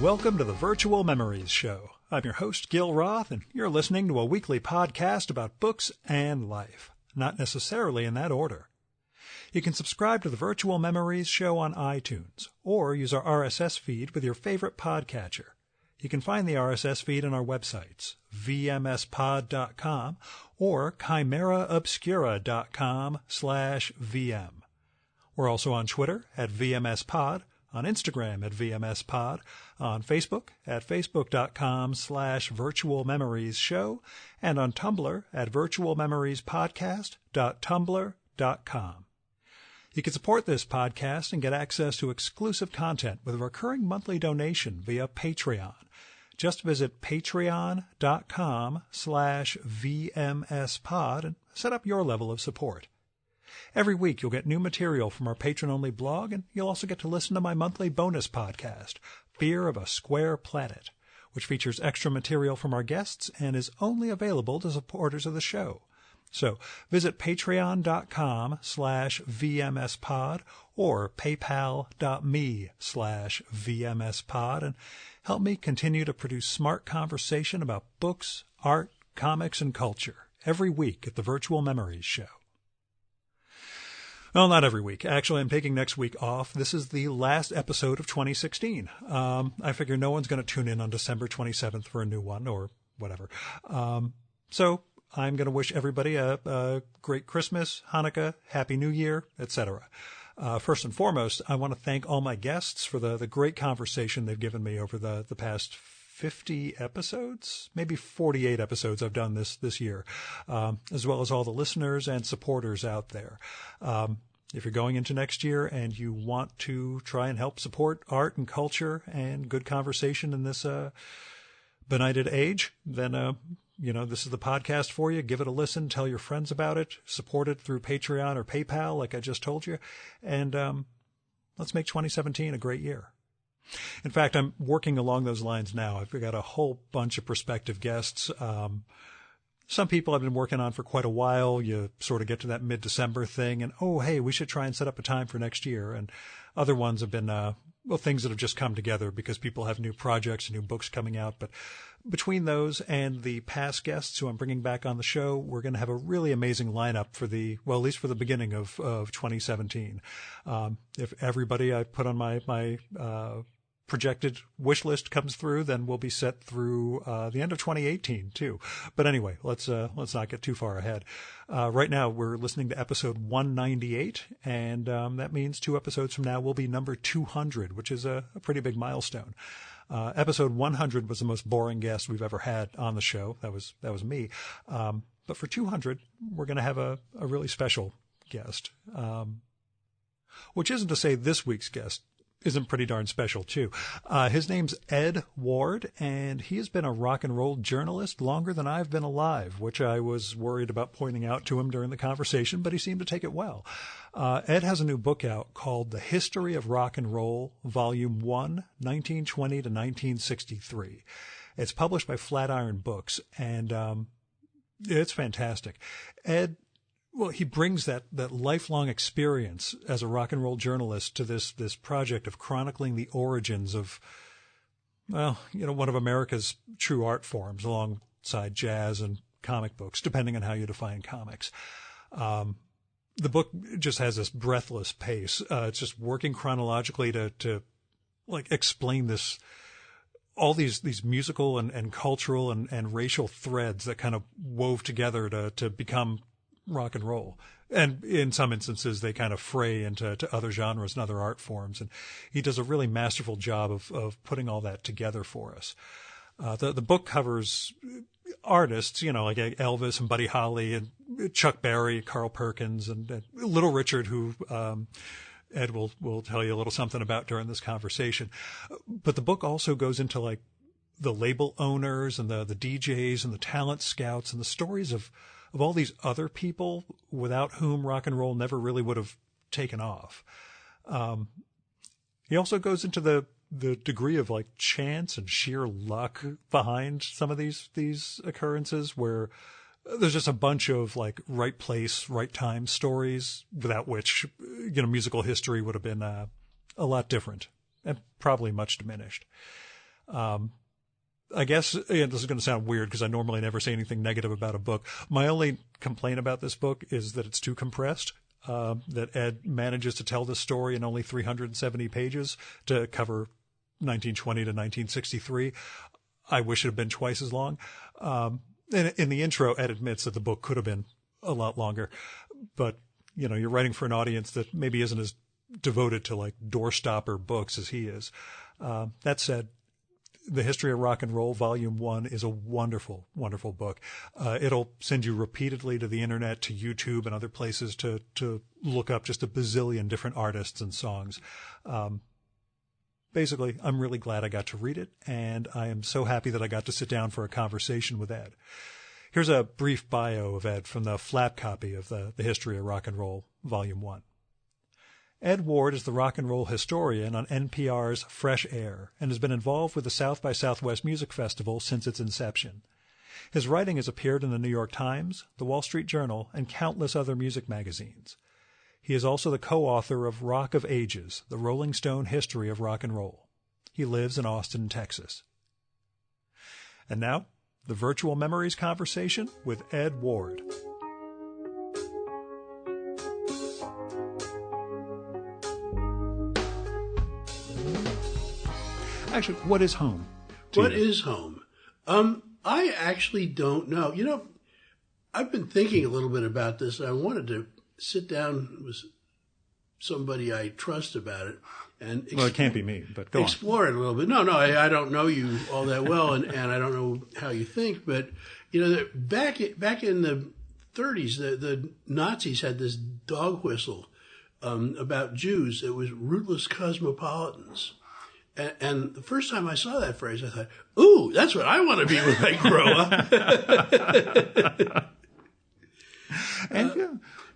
Welcome to the Virtual Memories Show. I'm your host, Gil Roth, and you're listening to a weekly podcast about books and life, not necessarily in that order. You can subscribe to the Virtual Memories Show on iTunes, or use our RSS feed with your favorite podcatcher. You can find the RSS feed on our websites, vmspod.com or chimeraobscura.com/VM. We're also on Twitter at VMSPod, on Instagram at VMSPod, on Facebook at facebook.com/virtualmemoriesshow, and on Tumblr at virtualmemoriespodcast.tumblr.com. You can support this podcast and get access to exclusive content with a recurring monthly donation via Patreon. Just visit patreon.com/VMSPod and set up your level of support. Every week you'll get new material from our patron-only blog, and you'll also get to listen to my monthly bonus podcast, Fear of a Square Planet, which features extra material from our guests and is only available to supporters of the show. So visit patreon.com/VMSPod or paypal.me/VMSPod and help me continue to produce smart conversation about books, art, comics, and culture every week at the Virtual Memories Show. Well, not every week. Actually, I'm taking next week off. This is the last episode of 2016. I figure no one's going to tune in on December 27th for a new one or whatever. So I'm going to wish everybody a great Christmas, Hanukkah, Happy New Year, etc. First and foremost, I want to thank all my guests for the great conversation they've given me over the past 50 episodes, maybe 48 episodes I've done this year, as well as all the listeners and supporters out there. If you're going into next year and you want to try and help support art and culture and good conversation in this benighted age, then this is the podcast for you. Give it a listen. Tell your friends about it. Support it through Patreon or PayPal, like I just told you. And let's make 2017 a great year. In fact, I'm working along those lines now. I've got a whole bunch of prospective guests. Some people I've been working on for quite a while. You sort of get to that mid-December thing and, oh, hey, we should try and set up a time for next year. And other ones have been, things that have just come together because people have new projects and new books coming out. But between those and the past guests who I'm bringing back on the show, we're going to have a really amazing lineup for at least for the beginning of 2017. If everybody I put on my projected wish list comes through, then we'll be set through the end of 2018 too. But anyway, let's not get too far ahead. Right now we're listening to episode 198, and that means 2 episodes from now will be number 200, which is a pretty big milestone. Episode 100 was the most boring guest we've ever had on the show. That was me. But for 200, we're going to have a really special guest, which isn't to say this week's guest isn't pretty darn special too. His name's Ed Ward, and he has been a rock and roll journalist longer than I've been alive, which I was worried about pointing out to him during the conversation, but he seemed to take it well. Ed has a new book out called The History of Rock and Roll, Volume 1, 1920 to 1963. It's published by Flatiron Books, and it's fantastic. Ed, well, he brings that lifelong experience as a rock and roll journalist to this project of chronicling the origins of, one of America's true art forms alongside jazz and comic books, depending on how you define comics. The book just has this breathless pace. It's just working chronologically to explain this, all these musical and cultural and racial threads that kind of wove together to become rock and roll. And in some instances, they kind of fray into other genres and other art forms. And he does a really masterful job of putting all that together for us. The book covers artists, like Elvis and Buddy Holly and Chuck Berry, Carl Perkins, and Little Richard, who Ed will tell you a little something about during this conversation. But the book also goes into the label owners and the DJs and the talent scouts and the stories of all these other people without whom rock and roll never really would have taken off. He also goes into the degree of chance and sheer luck behind some of these occurrences, where there's just a bunch of right place, right time stories without which, musical history would have been a lot different and probably much diminished. I guess this is going to sound weird because I normally never say anything negative about a book. My only complaint about this book is that it's too compressed. That Ed manages to tell this story in only 370 pages to cover 1920 to 1963. I wish it had been twice as long. In the intro, Ed admits that the book could have been a lot longer, but you're writing for an audience that maybe isn't as devoted to like doorstopper books as he is. That said, The History of Rock and Roll, Volume 1 is a wonderful, wonderful book. It'll send you repeatedly to the internet, to YouTube and other places to look up just a bazillion different artists and songs. Basically, I'm really glad I got to read it, and I am so happy that I got to sit down for a conversation with Ed. Here's a brief bio of Ed from the flap copy of the History of Rock and Roll, Volume 1. Ed Ward is the rock and roll historian on NPR's Fresh Air and has been involved with the South by Southwest Music Festival since its inception. His writing has appeared in the New York Times, the Wall Street Journal, and countless other music magazines. He is also the co-author of Rock of Ages, the Rolling Stone History of Rock and Roll. He lives in Austin, Texas. And now, the Virtual Memories conversation with Ed Ward. Actually, what is home? What is home? I actually don't know. I've been thinking a little bit about this. I wanted to sit down with somebody I trust about it and well, it can't be me, but go explore on. it a little bit. No, I don't know you all that well, and I don't know how you think. But back in the 30s, the Nazis had this dog whistle about Jews. It was rootless cosmopolitans. And the first time I saw that phrase, I thought, ooh, that's what I want to be when I grow up.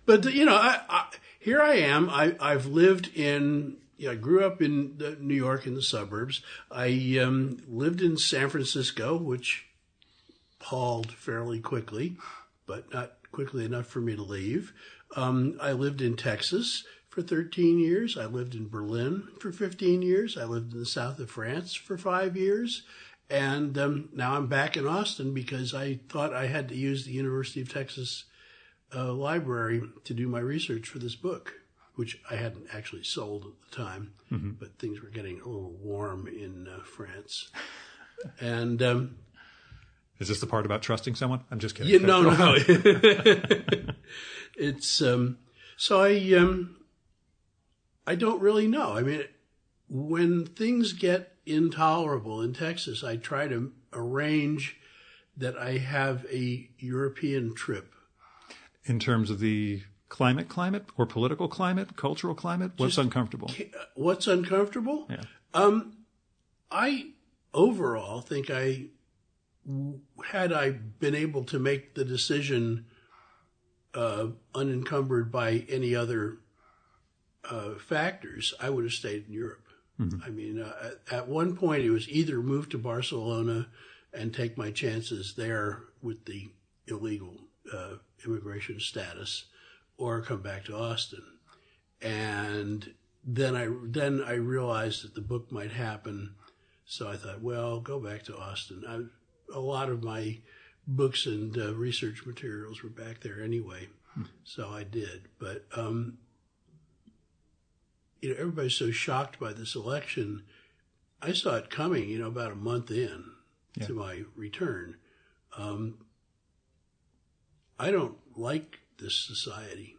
But, here I am. I've lived I grew up in New York in the suburbs. I lived in San Francisco, which palled fairly quickly, but not quickly enough for me to leave. I lived in Texas for 13 years. I lived in Berlin for 15 years. I lived in the south of France for 5 years. And now I'm back in Austin because I thought I had to use the University of Texas library to do my research for this book, which I hadn't actually sold at the time, but things were getting a little warm in France. And is this the part about trusting someone? I'm just kidding. No. It's so I don't really know. I mean, when things get intolerable in Texas, I try to arrange that I have a European trip. In terms of the climate or political climate, cultural climate? What's uncomfortable? What's uncomfortable? Yeah. I overall think had I been able to make the decision unencumbered by any other factors, I would have stayed in Europe. Mm-hmm. I mean, at one point it was either move to Barcelona and take my chances there with the illegal immigration status, or come back to Austin. And then I realized that the book might happen, so I thought, well, go back to Austin. A lot of my books and research materials were back there anyway, so I did. But everybody's so shocked by this election. I saw it coming, about a month in to my return. I don't like this society.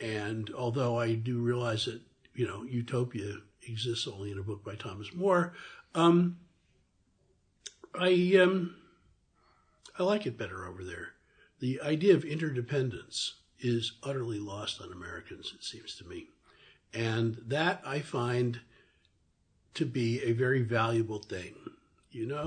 And although I do realize that, utopia exists only in a book by Thomas More, I like it better over there. The idea of interdependence is utterly lost on Americans, it seems to me. And that I find to be a very valuable thing.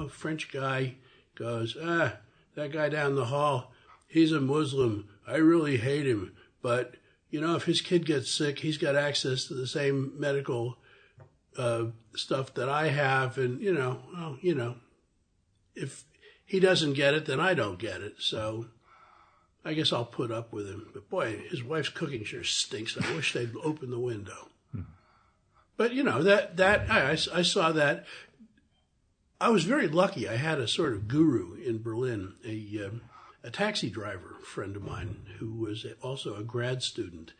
French guy goes, that guy down the hall, he's a Muslim. I really hate him. But, if his kid gets sick, he's got access to the same medical stuff that I have. And, if he doesn't get it, then I don't get it. So I guess I'll put up with him. But, boy, his wife's cooking sure stinks. I wish they'd open the window. But, I saw that. I was very lucky. I had a sort of guru in Berlin, a taxi driver friend of mine who was also a grad student.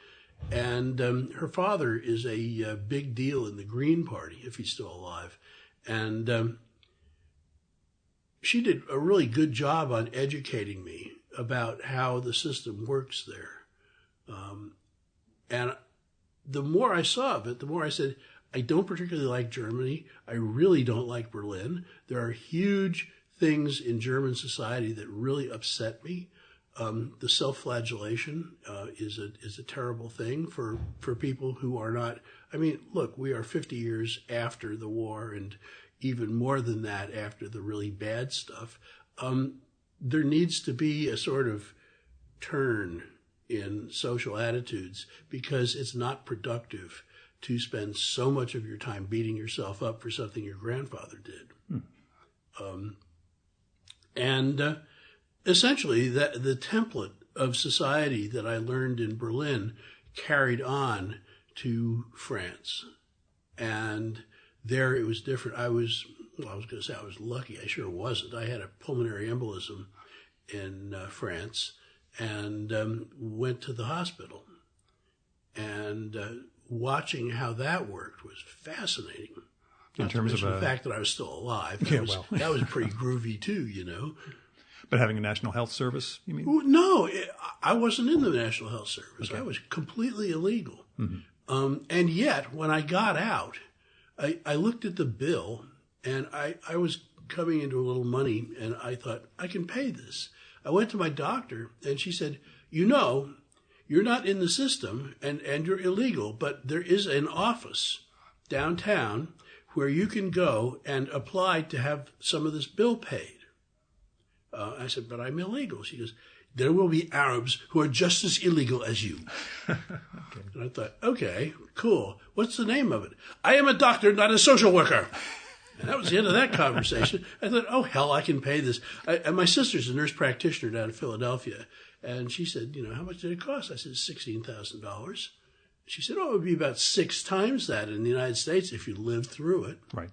And her father is a big deal in the Green Party, if he's still alive. And she did a really good job on educating me about how the system works there. And the more I saw of it, the more I said, I don't particularly like Germany. I really don't like Berlin. There are huge things in German society that really upset me. The self-flagellation is a terrible thing for people who are not. I mean, look, we are 50 years after the war, and even more than that after the really bad stuff. There needs to be a sort of turn in social attitudes, because it's not productive to spend so much of your time beating yourself up for something your grandfather did. And essentially, the template of society that I learned in Berlin carried on to France. And there it was different. I was going to say I was lucky. I sure wasn't. I had a pulmonary embolism in France and went to the hospital. And watching how that worked was fascinating. In terms of the fact that I was still alive. That was pretty groovy too, you know. But having a National Health Service, you mean? No, I wasn't in the National Health Service. Okay. I was completely illegal. Mm-hmm. And yet, when I got out, I looked at the bill, and I was coming into a little money, and I thought, I can pay this. I went to my doctor, and she said, you're not in the system, and you're illegal, but there is an office downtown where you can go and apply to have some of this bill paid. I said, but I'm illegal. She goes, there will be Arabs who are just as illegal as you. Okay. And I thought, okay, cool. What's the name of it? I am a doctor, not a social worker. And that was the end of that conversation. I thought, oh, hell, I can pay this. And my sister's a nurse practitioner down in Philadelphia. And she said, how much did it cost? I said, $16,000. She said, oh, it would be about 6 times that in the United States if you lived through it. Right.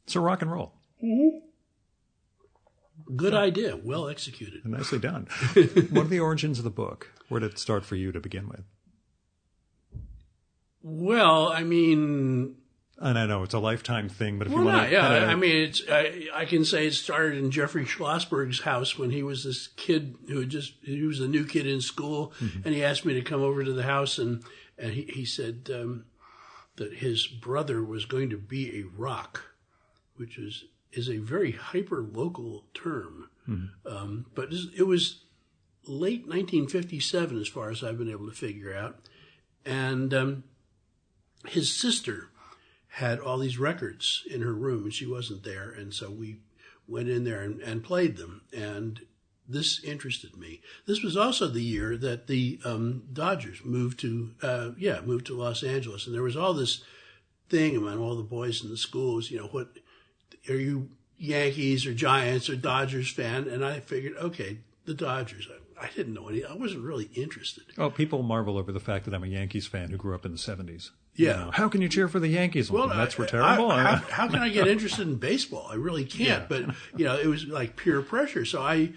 So rock and roll. Mm-hmm. Good idea. Well executed. Nicely done. What are the origins of the book? Where did it start for you to begin with? Well, I mean... And I know it's a lifetime thing, but if well, you want to... Yeah, I mean, I can say it started in Jeffrey Schlossberg's house when he was this kid he was a new kid in school, mm-hmm. and he asked me to come over to the house, and he said that his brother was going to be a rock, which is a very hyper-local term. Mm-hmm. But it was late 1957, as far as I've been able to figure out, and his sister had all these records in her room, and she wasn't there, and so we went in there and played them, and this interested me. This was also the year that the Dodgers moved to Los Angeles, and there was all this thing among all the boys in the schools, what are you, Yankees or Giants or Dodgers fan? And I figured, okay, the Dodgers. I didn't know any. I wasn't really interested. Oh, people marvel over the fact that I'm a Yankees fan who grew up in the 70s. Yeah. How can you cheer for the Yankees? Well, Mets were terrible. How can I get interested in baseball? I really can't. Yeah. But, it was like peer pressure. So I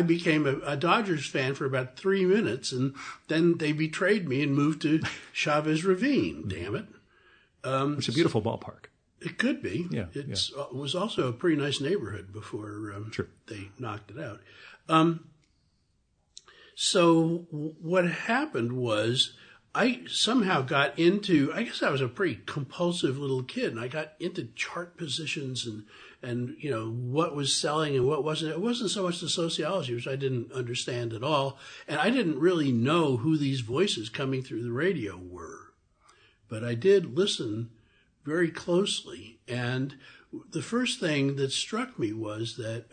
became a Dodgers fan for about 3 minutes, and then they betrayed me and moved to Chavez Ravine. Damn it. It's a beautiful ballpark. It could be. Yeah. It was also a pretty nice neighborhood before they knocked it out. So what happened was I somehow got into, I guess I was a pretty compulsive little kid, and I got into chart positions and what was selling and what wasn't. It wasn't so much the sociology, which I didn't understand at all, and I didn't really know who these voices coming through the radio were. But I did listen very closely, and the first thing that struck me was that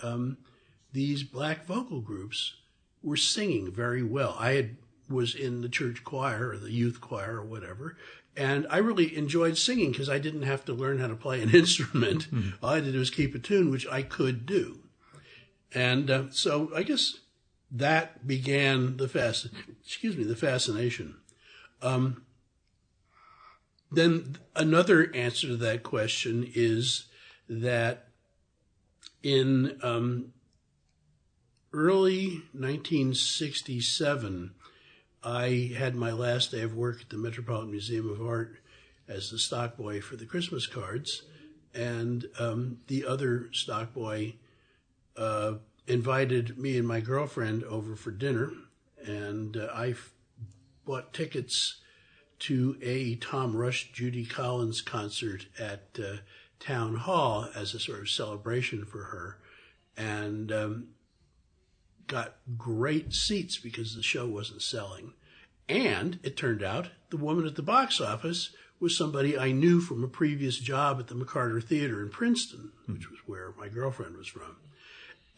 these black vocal groups were singing very well. I was in the church choir or the youth choir or whatever, and I really enjoyed singing because I didn't have to learn how to play an instrument. Mm-hmm. All I had to do was keep a tune, which I could do. And so I guess that began the fascination. then another answer to that question is that in early 1967, I had my last day of work at the Metropolitan Museum of Art as the stock boy for the Christmas cards. And the other stock boy invited me and my girlfriend over for dinner. And I bought tickets to a Tom Rush, Judy Collins concert at Town Hall as a sort of celebration for her. And got great seats because the show wasn't selling. And it turned out the woman at the box office was somebody I knew from a previous job at the McCarter Theater in Princeton, which was where my girlfriend was from.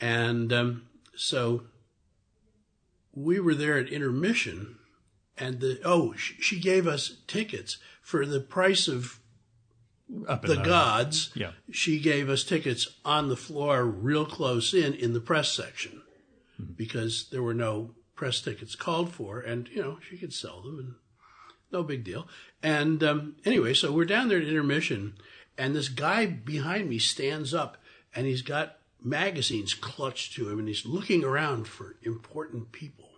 And so we were there at intermission, and she gave us tickets for the price of the gods. Yeah. She gave us tickets on the floor real close in the press section, because there were no press tickets called for, and, she could sell them, and no big deal. And anyway, so we're down there at intermission, and this guy behind me stands up, and he's got magazines clutched to him, and he's looking around for important people.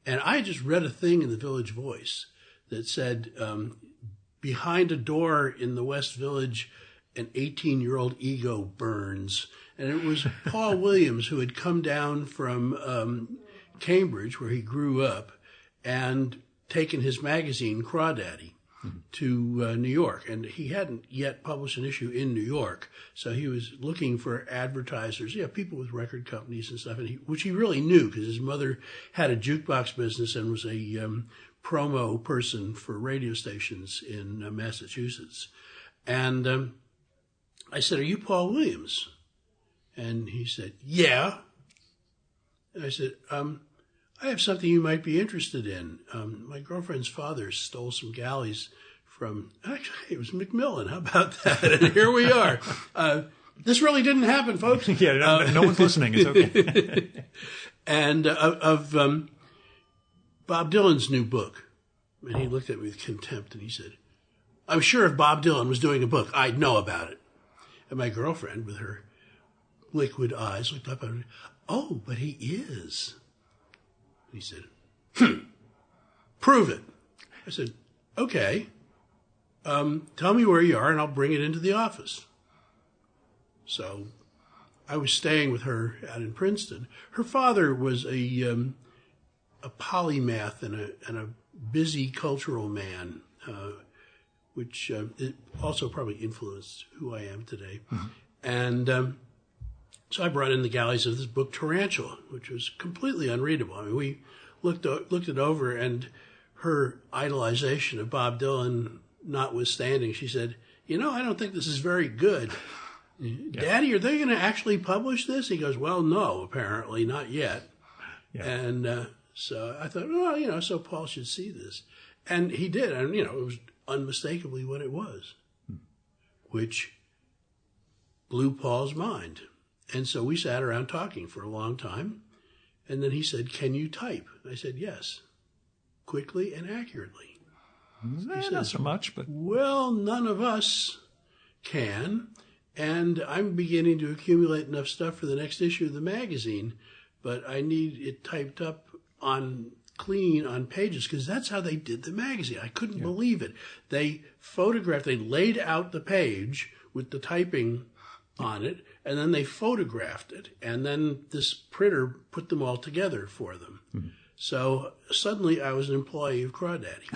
And I just read a thing in the Village Voice that said, behind a door in the West Village, an 18-year-old ego burns. And it was Paul Williams, who had come down from Cambridge, where he grew up, and taken his magazine, Crawdaddy, to New York. And he hadn't yet published an issue in New York, so he was looking for advertisers, people with record companies and stuff, which he really knew, because his mother had a jukebox business and was a promo person for radio stations in Massachusetts. And I said, "Are you Paul Williams?" And he said, "Yeah." And I said, "I have something you might be interested in. My girlfriend's father stole some galleys from," actually, it was Macmillan. How about that? And here we are. This really didn't happen, folks. Yeah, no one's listening. It's okay. And of Bob Dylan's new book. And he looked at me with contempt, and he said, "I'm sure if Bob Dylan was doing a book, I'd know about it." And my girlfriend, with her liquid eyes, looked up at me. "Oh, but he is." He said, "Prove it." I said, "Okay. Tell me where you are, and I'll bring it into the office." So I was staying with her out in Princeton. Her father was a polymath and a busy cultural man, which it also probably influenced who I am today. Mm-hmm. And so I brought in the galleys of this book, Tarantula, which was completely unreadable. I mean, we looked it over, and her idolization of Bob Dylan notwithstanding, she said, "I don't think this is very good. Yeah. Daddy, are they going to actually publish this?" He goes, "Well, no, apparently, not yet." Yeah. And so I thought, well, so Paul should see this. And he did. And, it was unmistakably what it was, which blew Paul's mind. And so we sat around talking for a long time. And then he said, "Can you type?" I said, "Yes, quickly and accurately." He said, "Not so much, but..." "Well, none of us can. And I'm beginning to accumulate enough stuff for the next issue of the magazine, but I need it typed up on pages, because that's how they did the magazine." I couldn't believe it. They laid out the page with the typing on it, and then they photographed it, and then this printer put them all together for them. Mm-hmm. So suddenly I was an employee of Crawdaddy.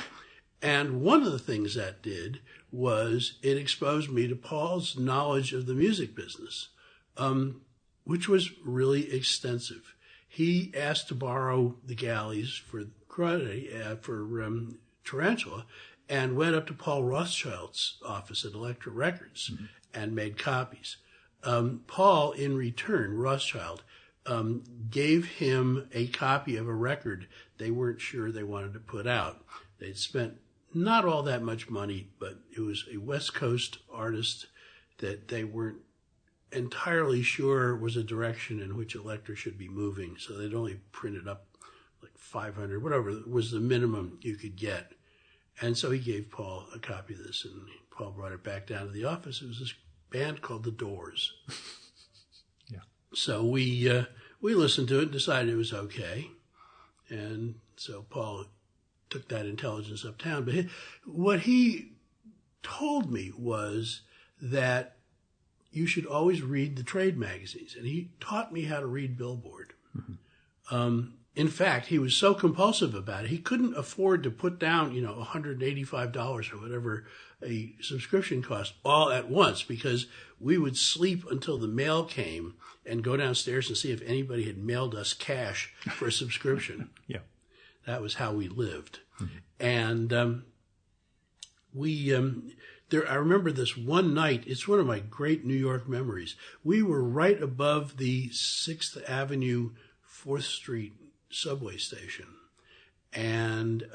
And one of the things that did was it exposed me to Paul's knowledge of the music business, which was really extensive. He asked to borrow the galleys for Crawdaddy, for Tarantula, and went up to Paul Rothschild's office at Elektra Records and made copies. Paul, in return, Rothschild, gave him a copy of a record they weren't sure they wanted to put out. They'd spent not all that much money, but it was a West Coast artist that they weren't entirely sure was a direction in which Elektra should be moving. So they'd only printed up like 500, whatever was the minimum you could get. And so he gave Paul a copy of this, and Paul brought it back down to the office. It was this band called The Doors. Yeah. So we listened to it and decided it was okay. And so Paul took that intelligence uptown. But what he told me was that you should always read the trade magazines. And he taught me how to read Billboard. Mm-hmm. In fact, he was so compulsive about it, he couldn't afford to put down, $185 or whatever a subscription cost all at once, because we would sleep until the mail came and go downstairs and see if anybody had mailed us cash for a subscription. Yeah. That was how we lived. Mm-hmm. And I remember this one night, it's one of my great New York memories. We were right above the 6th Avenue, 4th Street subway station. And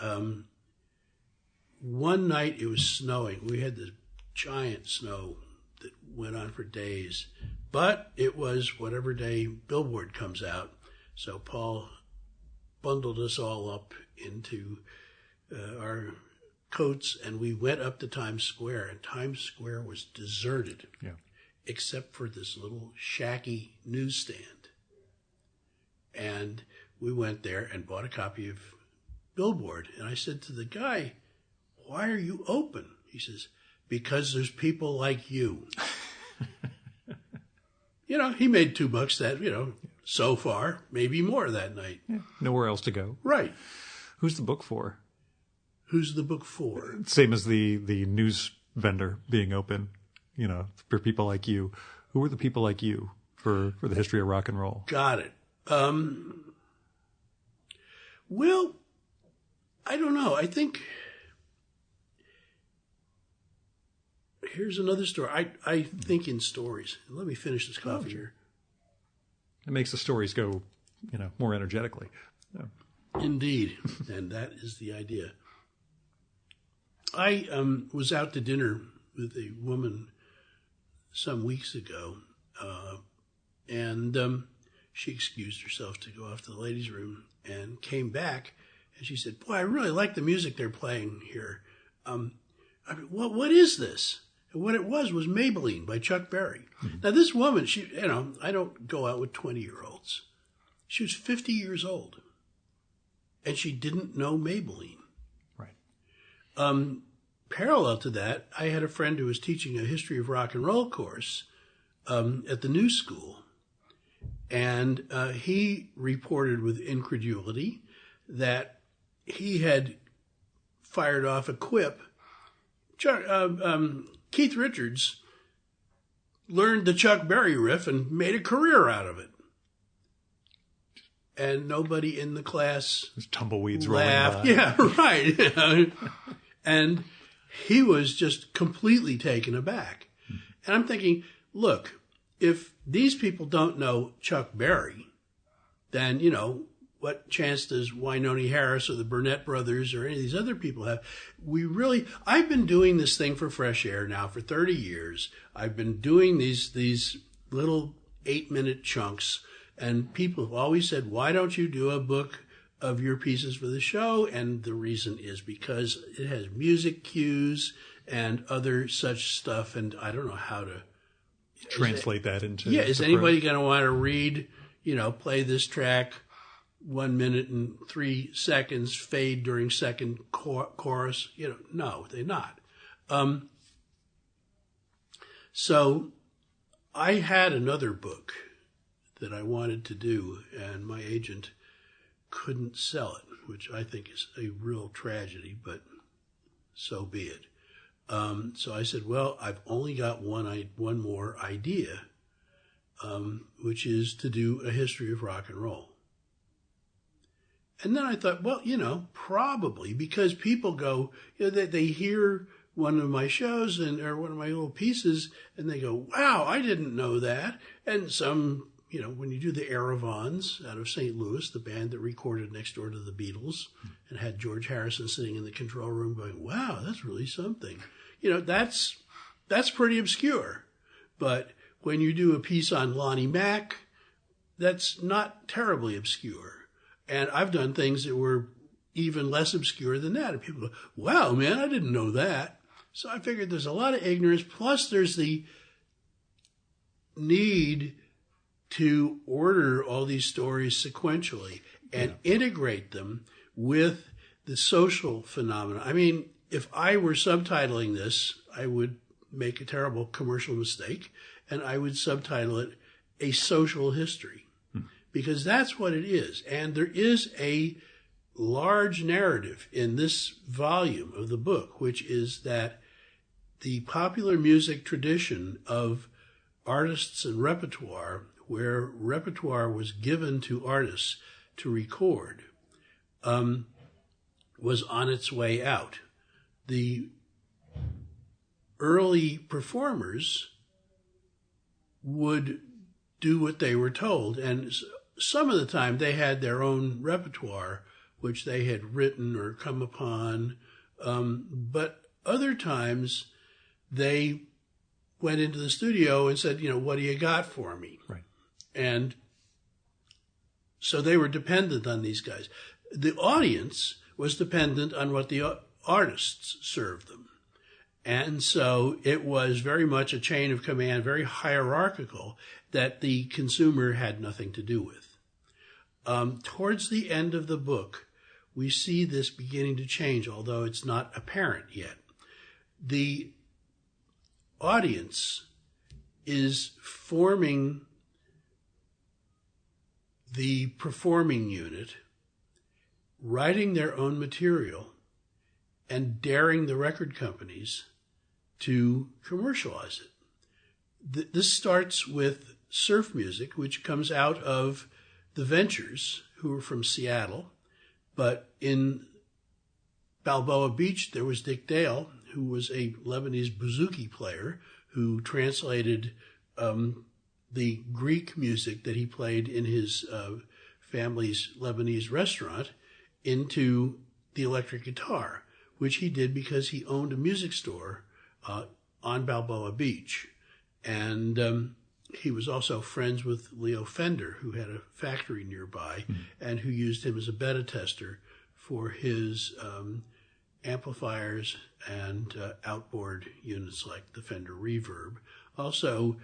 one night it was snowing. We had this giant snow that went on for days. But it was whatever day Billboard comes out. So Paul bundled us all up into our coats, and we went up to Times Square. And Times Square was deserted, except for this little shacky newsstand. And we went there and bought a copy of Billboard. And I said to the guy, "Why are you open?" He says, "Because there's people like you." He made $2 that, so far, maybe more that night. Yeah. Nowhere else to go. Right. Who's the book for? Who's the book for? Same as the news vendor being open, for people like you. Who are the people like you for the history of rock and roll? Got it. Well, I don't know. I think here's another story. I think in stories. Let me finish this coffee here. It makes the stories go, more energetically. Yeah. Indeed. And that is the idea. I was out to dinner with a woman some weeks ago, and she excused herself to go off to the ladies' room and came back, and she said, "Boy, I really like the music they're playing here. What is this?" And what it was Maybelline by Chuck Berry. Mm-hmm. Now, this woman, she, I don't go out with 20-year-olds. She was 50 years old, and she didn't know Maybelline. Right. Parallel to that, I had a friend who was teaching a history of rock and roll course at the New School, and he reported with incredulity that he had fired off a quip. Keith Richards learned the Chuck Berry riff and made a career out of it. And nobody in the class There's tumbleweeds laughed. rolling by. Yeah, right. And he was just completely taken aback. And I'm thinking, look, if these people don't know Chuck Berry, then, what chance does Wynonie Harris or the Burnett brothers or any of these other people have? I've been doing this thing for Fresh Air now for 30 years. I've been doing these little 8-minute chunks, and people have always said, "Why don't you do a book of your pieces for the show?" And the reason is because it has music cues and other such stuff, and I don't know how to translate that into... Yeah, is anybody going to want to read, play this track 1 minute and 3 seconds, fade during second chorus? No, they're not. So I had another book that I wanted to do, and my agent couldn't sell it, which I think is a real tragedy, but so be it. So I said, well, I've only got one more idea, which is to do a history of rock and roll. And then I thought, well, probably because people go, they hear one of my shows or one of my little pieces, and they go, "Wow, I didn't know that." And some, when you do the Aravons out of St. Louis, the band that recorded next door to the Beatles and had George Harrison sitting in the control room going, "Wow, that's really something." That's pretty obscure. But when you do a piece on Lonnie Mack, that's not terribly obscure. And I've done things that were even less obscure than that. And people go, wow, man, I didn't know that. So I figured there's a lot of ignorance. Plus, there's the need to order all these stories sequentially and integrate them with the social phenomena. I mean, if I were subtitling this, I would make a terrible commercial mistake, and I would subtitle it A Social History, because that's what it is. And there is a large narrative in this volume of the book, which is that the popular music tradition of artists and repertoire, where repertoire was given to artists to record, was on its way out. The early performers would do what they were told, and some of the time they had their own repertoire, which they had written or come upon, but other times they went into the studio and said, what do you got for me? Right. And so they were dependent on these guys. The audience was dependent on what the artists served them. And so it was very much a chain of command, very hierarchical, that the consumer had nothing to do with. Towards the end of the book, we see this beginning to change, although it's not apparent yet. The audience is forming the performing unit, writing their own material, and daring the record companies to commercialize it. This starts with surf music, which comes out of the Ventures, who are from Seattle. But in Balboa Beach, there was Dick Dale, who was a Lebanese bouzouki player who translated the Greek music that he played in his family's Lebanese restaurant into the electric guitar, which he did because he owned a music store on Balboa Beach. And he was also friends with Leo Fender, who had a factory nearby, and who used him as a beta tester for his amplifiers and outboard units like the Fender Reverb. Also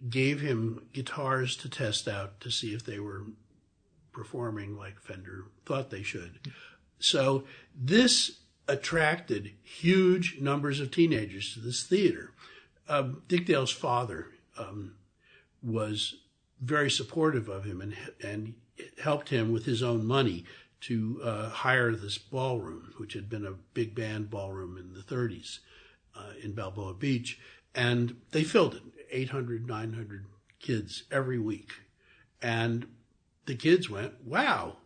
gave him guitars to test out to see if they were performing like Fender thought they should. So this attracted huge numbers of teenagers to this theater. Dick Dale's father was very supportive of him and helped him with his own money to hire this ballroom, which had been a big band ballroom in the 30s in Balboa Beach. And they filled it, 800, 900 kids every week. And the kids went, wow,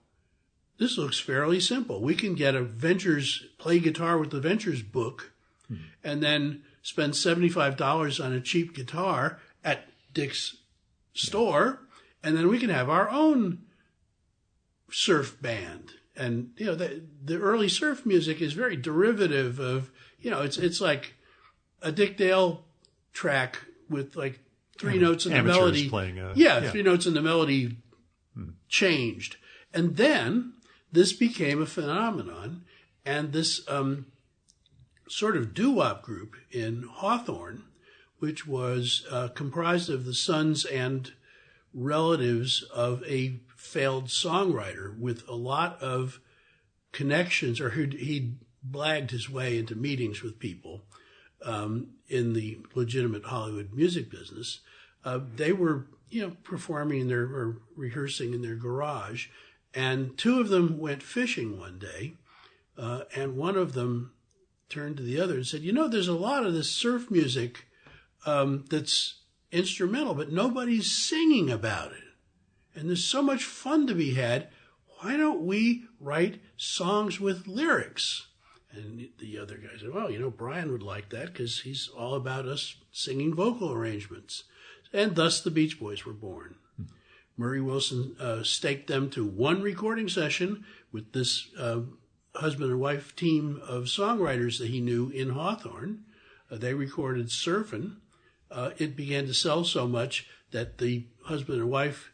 this looks fairly simple. We can get a Ventures, play guitar with the Ventures book, and then spend $75 on a cheap guitar at Dick's store, and then we can have our own surf band. And, the early surf music is very derivative of, it's like a Dick Dale track with like three notes in the melody. Playing three notes in the melody changed. And then this became a phenomenon, and this sort of doo-wop group in Hawthorne, which was comprised of the sons and relatives of a failed songwriter with a lot of connections, or he'd blagged his way into meetings with people in the legitimate Hollywood music business. They were, performing or rehearsing in their garage, and two of them went fishing one day, and one of them turned to the other and said, there's a lot of this surf music that's instrumental, but nobody's singing about it. And there's so much fun to be had. Why don't we write songs with lyrics? And the other guy said, well, Brian would like that because he's all about us singing vocal arrangements. And thus the Beach Boys were born. Murray Wilson staked them to one recording session with this husband and wife team of songwriters that he knew in Hawthorne. They recorded Surfin'. It began to sell so much that the husband and wife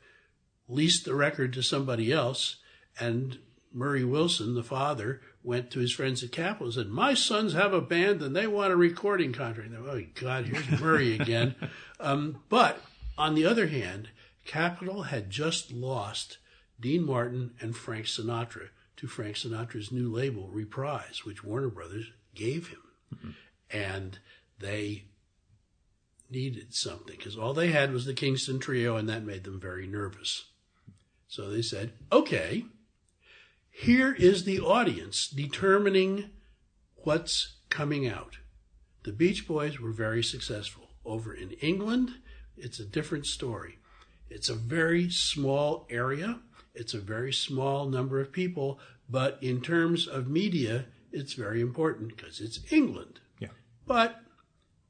leased the record to somebody else, and Murray Wilson, the father, went to his friends at Capitol and said, "My sons have a band and they want a recording contract." And they went, "Oh, God, here's Murray again." But on the other hand, Capitol had just lost Dean Martin and Frank Sinatra to Frank Sinatra's new label, Reprise, which Warner Brothers gave him. Mm-hmm. And they needed something because all they had was the Kingston Trio, and that made them very nervous. So they said, okay, here is the audience determining what's coming out. The Beach Boys were very successful. Over in England, it's a different story. It's a very small area. It's a very small number of people. But in terms of media, it's very important because it's England. Yeah. But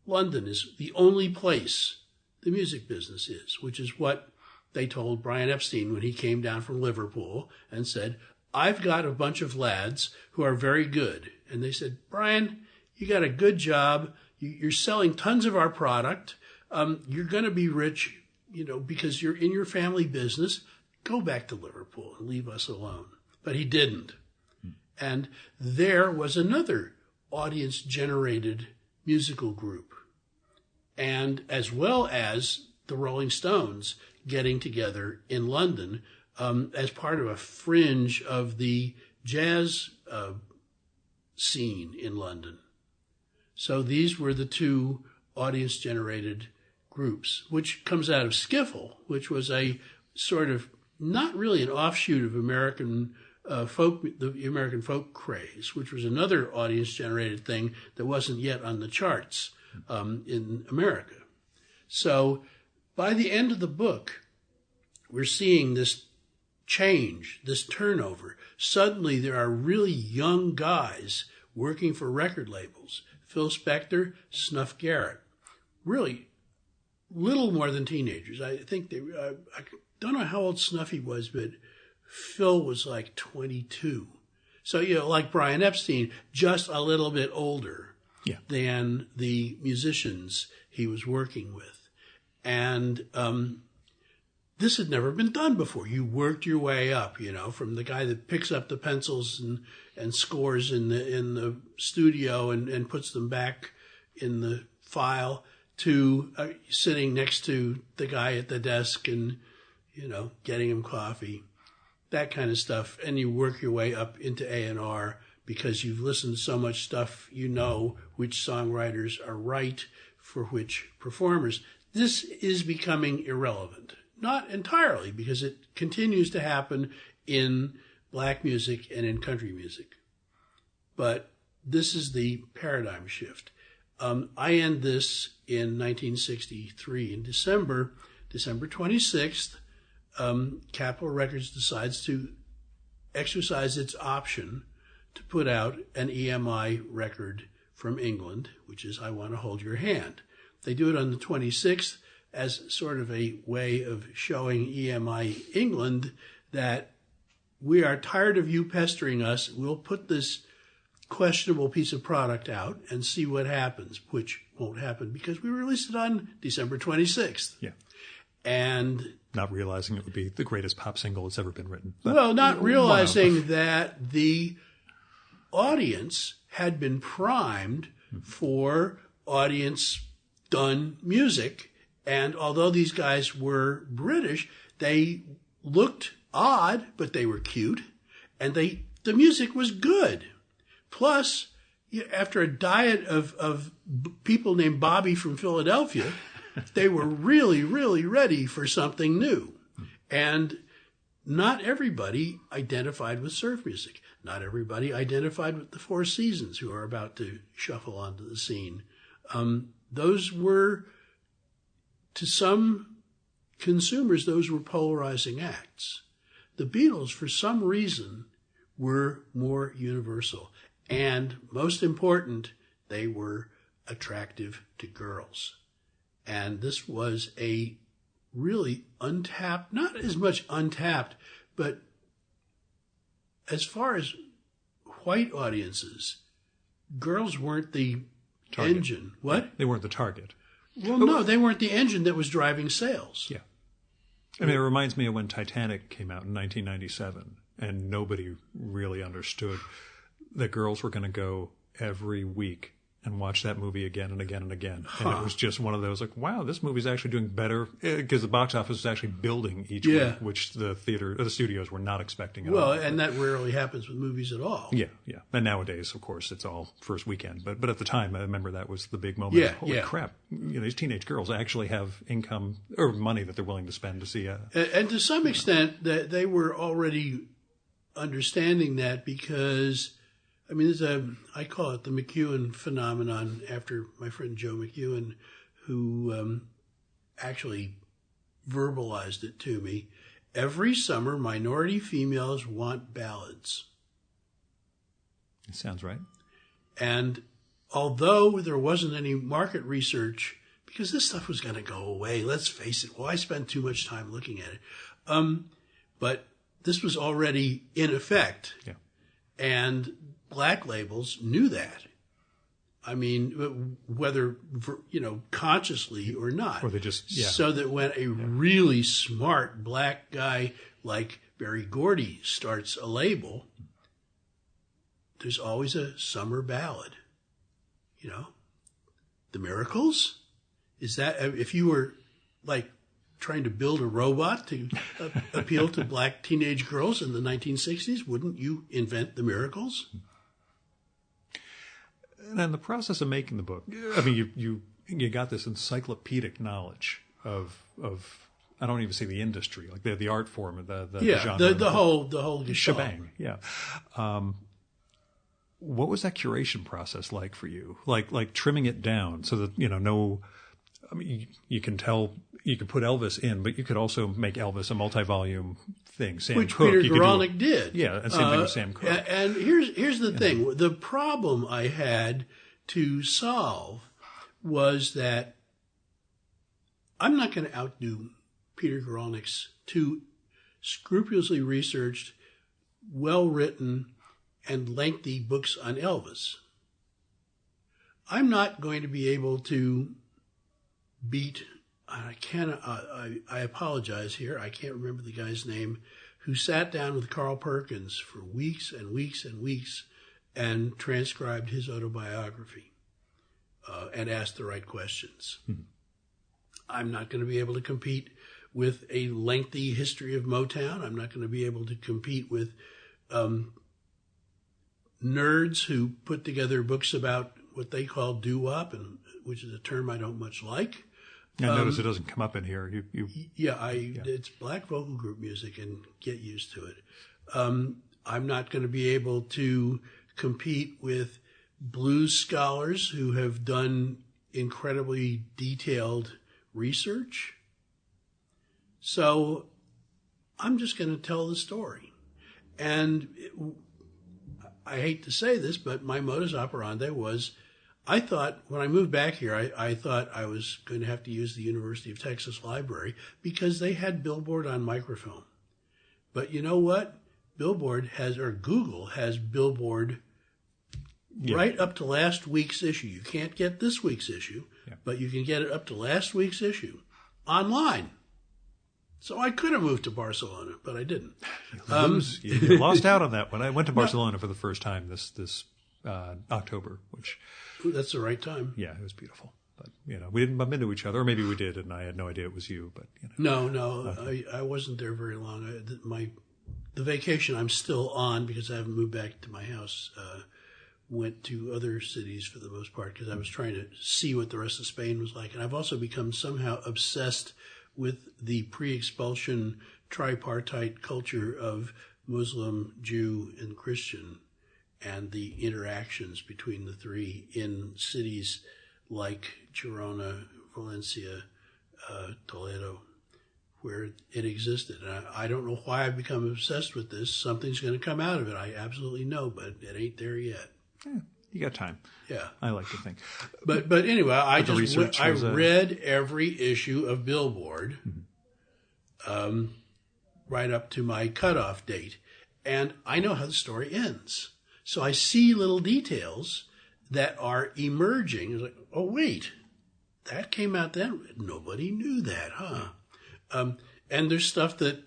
London is the only place the music business is, which is what they told Brian Epstein when he came down from Liverpool and said, "I've got a bunch of lads who are very good." And they said, "Brian, you got a good job. You're selling tons of our product. You're going to be rich, because you're in your family business. Go back to Liverpool and leave us alone." But he didn't. And there was another audience-generated musical group, and as well as the Rolling Stones getting together in London as part of a fringe of the jazz scene in London. So these were the two audience-generated groups, which comes out of Skiffle, which was a sort of not really an offshoot of American the American folk craze, which was another audience-generated thing that wasn't yet on the charts in America. So by the end of the book, we're seeing this change, this turnover. Suddenly there are really young guys working for record labels. Phil Spector, Snuff Garrett, really little more than teenagers. I think I don't know how old Snuffy was, but Phil was like 22. So, like Brian Epstein, just a little bit older than the musicians he was working with. And this had never been done before. You worked your way up, from the guy that picks up the pencils and scores in the studio and puts them back in the file to sitting next to the guy at the desk and, getting him coffee. That kind of stuff, and you work your way up into A&R because you've listened to so much stuff, which songwriters are right for which performers. This is becoming irrelevant. Not entirely, because it continues to happen in black music and in country music. But this is the paradigm shift. I end this in 1963. In December 26th, Capitol Records decides to exercise its option to put out an EMI record from England, which is I Want to Hold Your Hand. They do it on the 26th as sort of a way of showing EMI England that we are tired of you pestering us. We'll put this questionable piece of product out and see what happens, which won't happen because we released it on December 26th. Yeah. And not realizing it would be the greatest pop single that's ever been written. Well, not realizing that the audience had been primed for audience-done music. And although these guys were British, they looked odd, but they were cute. And the music was good. Plus, after a diet of people named Bobby from Philadelphia, they were really, really ready for something new. And not everybody identified with surf music. Not everybody identified with the Four Seasons, who are about to shuffle onto the scene. Those were, to some consumers, those were polarizing acts. The Beatles, for some reason, were more universal. And most important, they were attractive to girls. And this was a really untapped, not as much untapped, but as far as white audiences, girls weren't the target. Engine. What? They weren't the target. Well, no, they weren't the engine that was driving sales. Yeah. I mean, it reminds me of when Titanic came out in 1997. and nobody really understood that girls were going to go every week and watch that movie again and again and again. And it was just one of those like, wow, this movie's actually doing better, because the box office was actually building each week, which the studios were not expecting at all. And that rarely happens with movies at all. Yeah. And nowadays, of course, it's all first weekend. But at the time, I remember that was the big moment. Holy crap. These teenage girls actually have income or money that they're willing to spend to see a... And to some extent, that they were already understanding that, because... I mean, I call it the McEwan phenomenon, after my friend Joe McEwan, who actually verbalized it to me. Every summer, minority females want ballads. It sounds right. And although there wasn't any market research, because this stuff was going to go away, let's face it, why spend too much time looking at it? But this was already in effect. Yeah. And black labels knew that. I mean, whether, consciously or not. Or they just, So that when a really smart black guy like Berry Gordy starts a label, there's always a summer ballad. The Miracles? Is that, if you were like trying to build a robot to appeal to black teenage girls in the 1960s, wouldn't you invent the Miracles? And in the process of making the book, I mean, you got this encyclopedic knowledge of I don't even say the industry, like the art form, the genre, the whole shebang. Yeah. What was that curation process like for you? Like trimming it down so that no. I mean, you can tell, you could put Elvis in, but you could also make Elvis a multi-volume thing. Sam Which Cooke, Peter Guralnick did. Yeah, and same thing with Sam Cooke. And here's the thing. The problem I had to solve was that I'm not going to outdo Peter Guralnick's two scrupulously researched, well-written, and lengthy books on Elvis. I'm not going to be able to beat, I apologize here, I can't remember the guy's name, who sat down with Carl Perkins for weeks and weeks and weeks and transcribed his autobiography and asked the right questions. I'm not going to be able to compete with a lengthy history of Motown. I'm not going to be able to compete with nerds who put together books about what they call doo-wop, which is a term I don't much like. I notice it doesn't come up in here. It's black vocal group music, and get used to it. I'm not going to be able to compete with blues scholars who have done incredibly detailed research. So I'm just going to tell the story. And I hate to say this, but my modus operandi was, I thought when I moved back here, I thought I was going to have to use the University of Texas Library because they had Billboard on microfilm. But you know what? Google has Billboard right up to last week's issue. You can't get this week's issue, but you can get it up to last week's issue online. So I could have moved to Barcelona, but I didn't. You lost out on that one. I went to Barcelona for the first time this October, which... That's the right time. Yeah, it was beautiful. But, we didn't bump into each other, or maybe we did, and I had no idea it was you. But No, I wasn't there very long. The vacation I'm still on, because I haven't moved back to my house, went to other cities for the most part, because I was trying to see what the rest of Spain was like. And I've also become somehow obsessed with the pre-expulsion tripartite culture of Muslim, Jew, and Christian, and the interactions between the three in cities like Girona, Valencia, Toledo, where it existed. And I don't know why I've become obsessed with this. Something's going to come out of it. I absolutely know, but it ain't there yet. Yeah, you got time. Yeah. I like to think. But anyway, I read every issue of Billboard right up to my cutoff date. And I know how the story ends. So I see little details that are emerging. It's like, oh, wait, that came out then? Nobody knew that, huh? And there's stuff that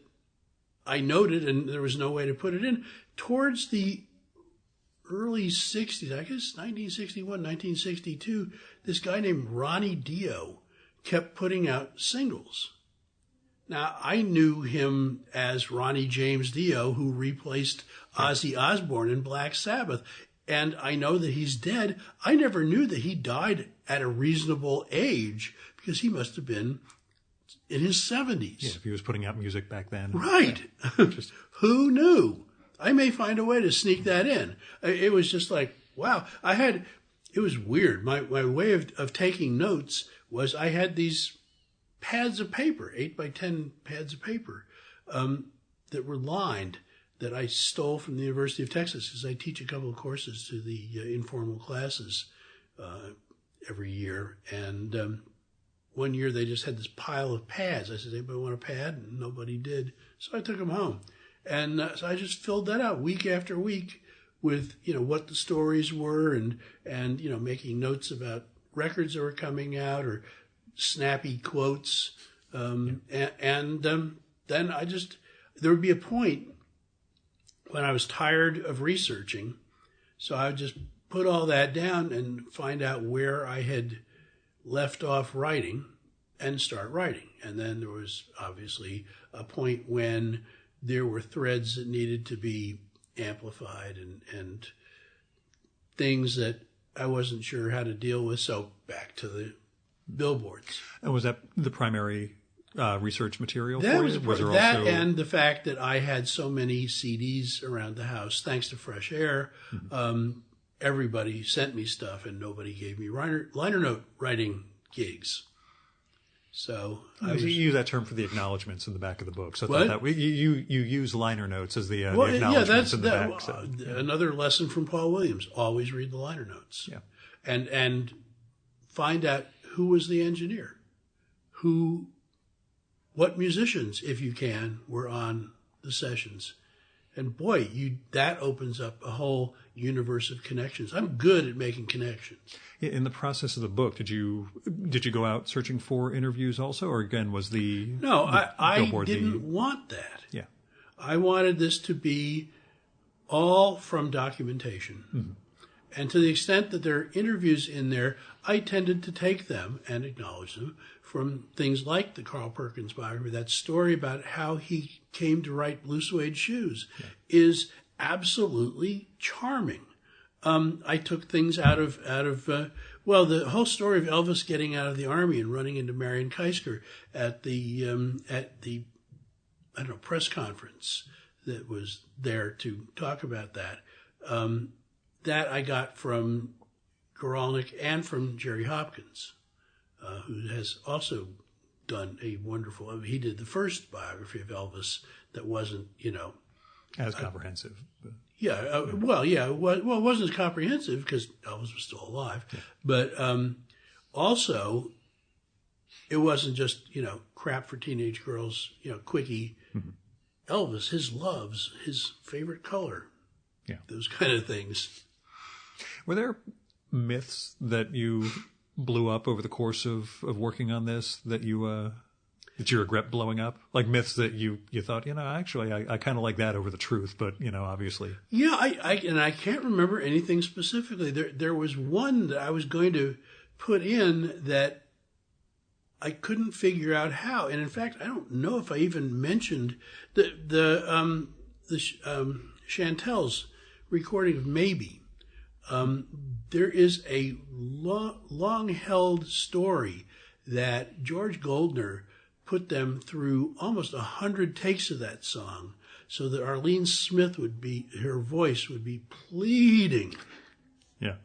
I noted, and there was no way to put it in, towards the early 60s, I guess 1961, 1962, this guy named Ronnie Dio kept putting out singles. Now, I knew him as Ronnie James Dio, who replaced Ozzy Osbourne in Black Sabbath. And I know that he's dead. I never knew that he died at a reasonable age, because he must have been in his 70s. Yeah, if he was putting out music back then. Right. Who knew? I may find a way to sneak that in. It was just like, wow. It was weird. My way of taking notes was I had these pads of paper, 8 by 10 pads of paper, that were lined, that I stole from the University of Texas, because I teach a couple of courses to the informal classes every year. And one year they just had this pile of pads. I said, anybody want a pad? And nobody did. So I took them home. And so I just filled that out week after week with, what the stories were, and making notes about records that were coming out, or snappy quotes. Then there would be a point when I was tired of researching. So I would just put all that down and find out where I had left off writing and start writing. And then there was obviously a point when there were threads that needed to be amplified, and things that I wasn't sure how to deal with. So back to the billboards. And was that the primary research material That for was you? that, and the fact that I had so many CDs around the house, thanks to Fresh Air. Mm-hmm. Everybody sent me stuff, and nobody gave me liner note writing gigs. So you use that term for the acknowledgments in the back of the book. So what? That you use liner notes as the acknowledgments in the back. So, another lesson from Paul Williams: always read the liner notes. Yeah, and find out who was the engineer, what musicians, if you can, were on the sessions. And boy, that opens up a whole universe of connections. I'm good at making connections. In the process of the book, did you go out searching for interviews also, or again was I didn't want that. Yeah, I wanted this to be all from documentation. Mm-hmm. And to the extent that there are interviews in there, I tended to take them and acknowledge them from things like the Carl Perkins biography. That story about how he came to write Blue Suede Shoes is absolutely charming. I took things out of the whole story of Elvis getting out of the Army and running into Marion Keisker at the press conference that was there to talk about that. That I got from Goralnik and from Jerry Hopkins, who has also done a wonderful. He did the first biography of Elvis that wasn't, as comprehensive. It wasn't as comprehensive because Elvis was still alive, but also it wasn't just crap for teenage girls, quickie. Mm-hmm. Elvis, his loves, his favorite color, those kind of things. Were there myths that you blew up over the course of working on this that you regret blowing up? Like myths that you thought, actually, I kind of like that over the truth, but, obviously. Yeah, I can't remember anything specifically. There was one that I was going to put in that I couldn't figure out how. And in fact, I don't know if I even mentioned the Chantel's recording of Maybe. There is a long-held story that George Goldner put them through almost 100 takes of that song so that Arlene Smith her voice would be pleading. Yeah.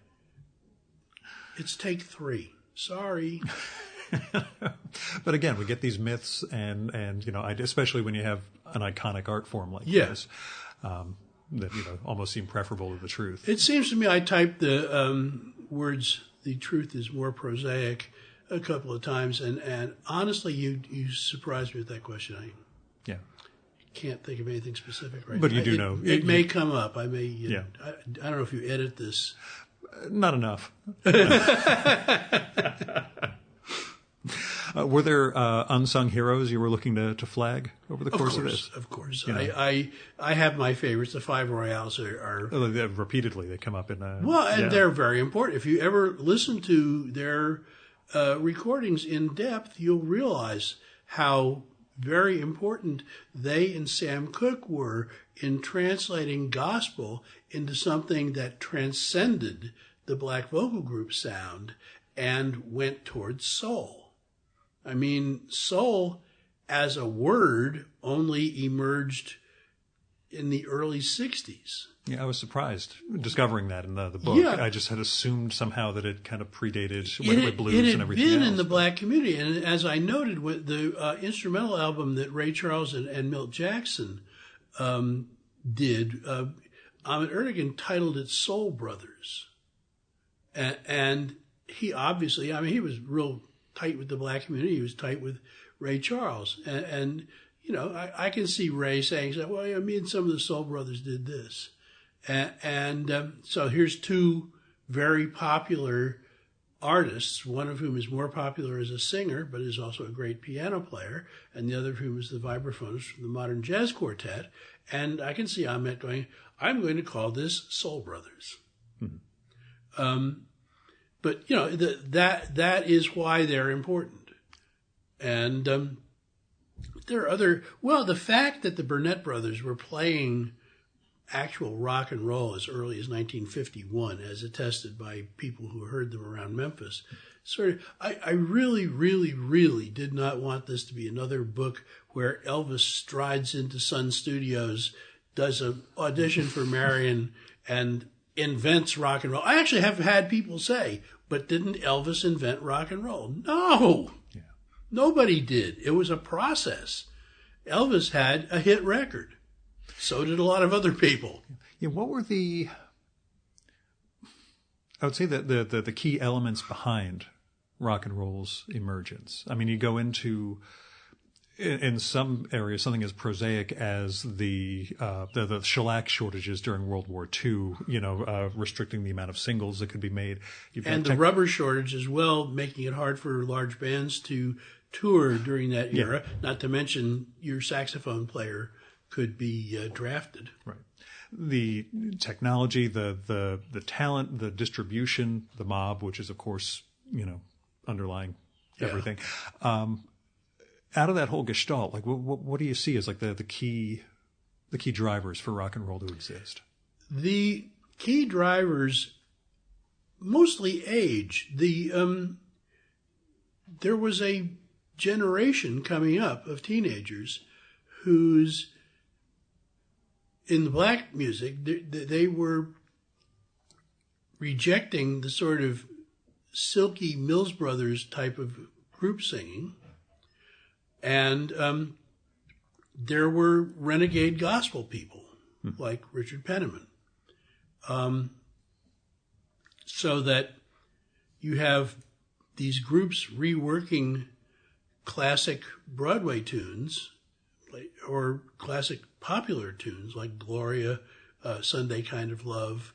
It's take 3. Sorry. But again, we get these myths and especially when you have an iconic art form like this. That almost seem preferable to the truth. It seems to me I typed the words "the truth is more prosaic" a couple of times, and honestly, you surprised me with that question. I can't think of anything specific right now. But you do know it may come up. I may. I don't know if you edit this. Not enough. Were there unsung heroes you were looking to flag over the course of this? Of course. You know. I have my favorites. The Five Royales are repeatedly they come up in they're very important. If you ever listen to their recordings in depth, you'll realize how very important they and Sam Cooke were in translating gospel into something that transcended the black vocal group sound and went towards soul. I mean, soul as a word only emerged in the early 60s. Yeah, I was surprised discovering that in the book. Yeah. I just had assumed somehow that it kind of predated with blues and everything else. It had been in the black community. And as I noted, with the instrumental album that Ray Charles and Milt Jackson did, Ahmet Ertegun titled it Soul Brothers. And he obviously, I mean, he was real tight with the black community. He was tight with Ray Charles. And you know, I can see Ray saying, well, yeah, me and some of the Soul Brothers did this. And so here's two very popular artists, one of whom is more popular as a singer, but is also a great piano player, and the other of whom is the vibraphonist from the Modern Jazz Quartet. And I can see Ahmet going, I'm going to call this Soul Brothers. Mm-hmm. But, you know, that is why they're important. And there are the fact that the Burnett brothers were playing actual rock and roll as early as 1951, as attested by people who heard them around Memphis. I really, really, really did not want this to be another book where Elvis strides into Sun Studios, does an audition for Marion, and invents rock and roll. I actually have had people say, but didn't Elvis invent rock and roll? No, yeah. Nobody did. It was a process. Elvis had a hit record. So did a lot of other people. Yeah, what were I would say that the key elements behind rock and roll's emergence? I mean, you go into, in some areas, something as prosaic as the shellac shortages during World War II, restricting the amount of singles that could be made. And the rubber shortage as well, making it hard for large bands to tour during that era, not to mention your saxophone player could be drafted. Right. The technology, the talent, the distribution, the mob, which is of course, underlying everything. Out of that whole gestalt, like what do you see as like the key drivers for rock and roll to exist? The key drivers, mostly age. There was a generation coming up of teenagers whose in the black music, they were rejecting the sort of silky Mills Brothers type of group singing. And there were renegade gospel people like Richard Penniman. So that you have these groups reworking classic Broadway tunes or classic popular tunes like Gloria, Sunday Kind of Love.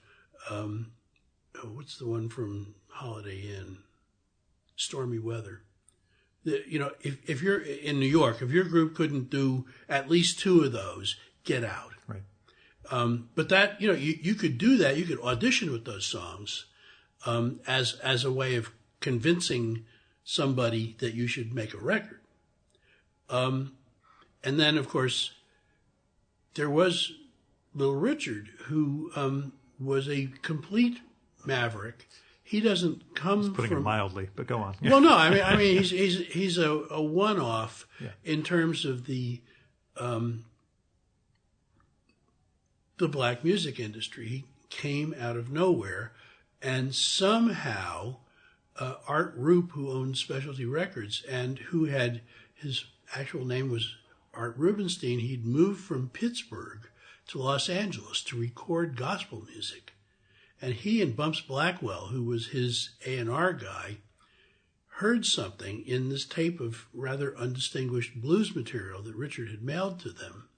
What's the one from Holiday Inn? Stormy Weather. If you're in New York, if your group couldn't do at least two of those, get out. Right. But that, you could do that. You could audition with those songs as a way of convincing somebody that you should make a record. And then, of course, there was Little Richard, who was a complete maverick. He doesn't come putting it mildly, but go on. Well, no, I mean, he's a one-off in terms of the black music industry. He came out of nowhere, and somehow Art Rupe, who owned Specialty Records and who had his actual name was Art Rubenstein, he'd moved from Pittsburgh to Los Angeles to record gospel music. And he and Bumps Blackwell, who was his A&R guy, heard something in this tape of rather undistinguished blues material that Richard had mailed to them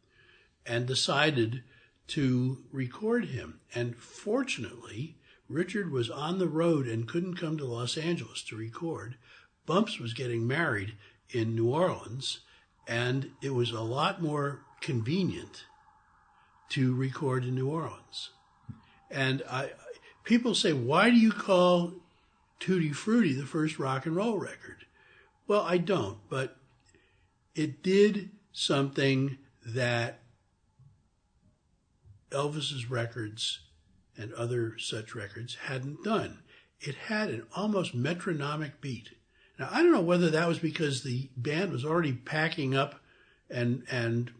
and decided to record him. And fortunately, Richard was on the road and couldn't come to Los Angeles to record, Bumps was getting married in New Orleans, and it was a lot more convenient to record in New Orleans. And people say, why do you call Tutti Frutti the first rock and roll record? Well, I don't, but it did something that Elvis's records and other such records hadn't done. It had an almost metronomic beat. Now, I don't know whether that was because the band was already packing up and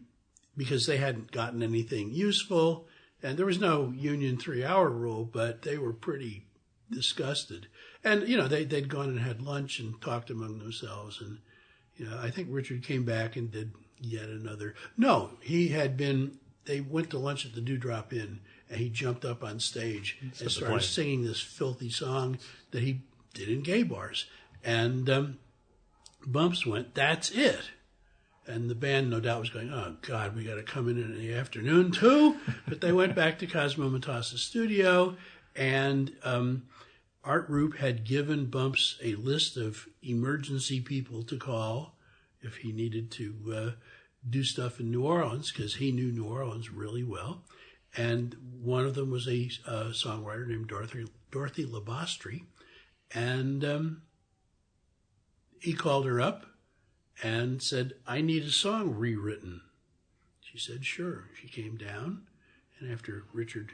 because they hadn't gotten anything useful, and there was no Union 3-hour rule, but they were pretty disgusted. And, they'd gone and had lunch and talked among themselves. And, I think Richard came back and did yet another. No, they went to lunch at the Dewdrop Inn, and he jumped up on stage and started singing this filthy song that he did in gay bars. And Bumps went, "That's it." And the band, no doubt, was going, "Oh, God, we got to come in the afternoon, too." But they went back to Cosmo Matassa's studio, and Art Roop had given Bumps a list of emergency people to call if he needed to do stuff in New Orleans, because he knew New Orleans really well. And one of them was a songwriter named Dorothy Labastri. And he called her up and said, "I need a song rewritten." She said, "Sure." She came down, and after Richard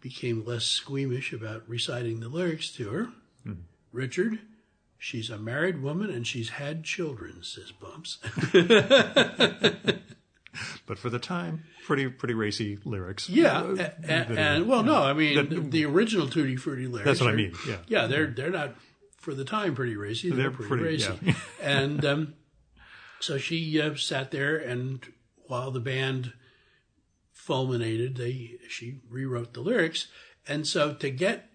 became less squeamish about reciting the lyrics to her, "Richard, she's a married woman and she's had children," says Bumps. But for the time, pretty racy lyrics. Yeah, the original Tutti Frutti lyrics. That's what I mean. Yeah, they're not for the time pretty racy. They're pretty racy. Yeah. And so she sat there, and while the band fulminated, she rewrote the lyrics. And so to get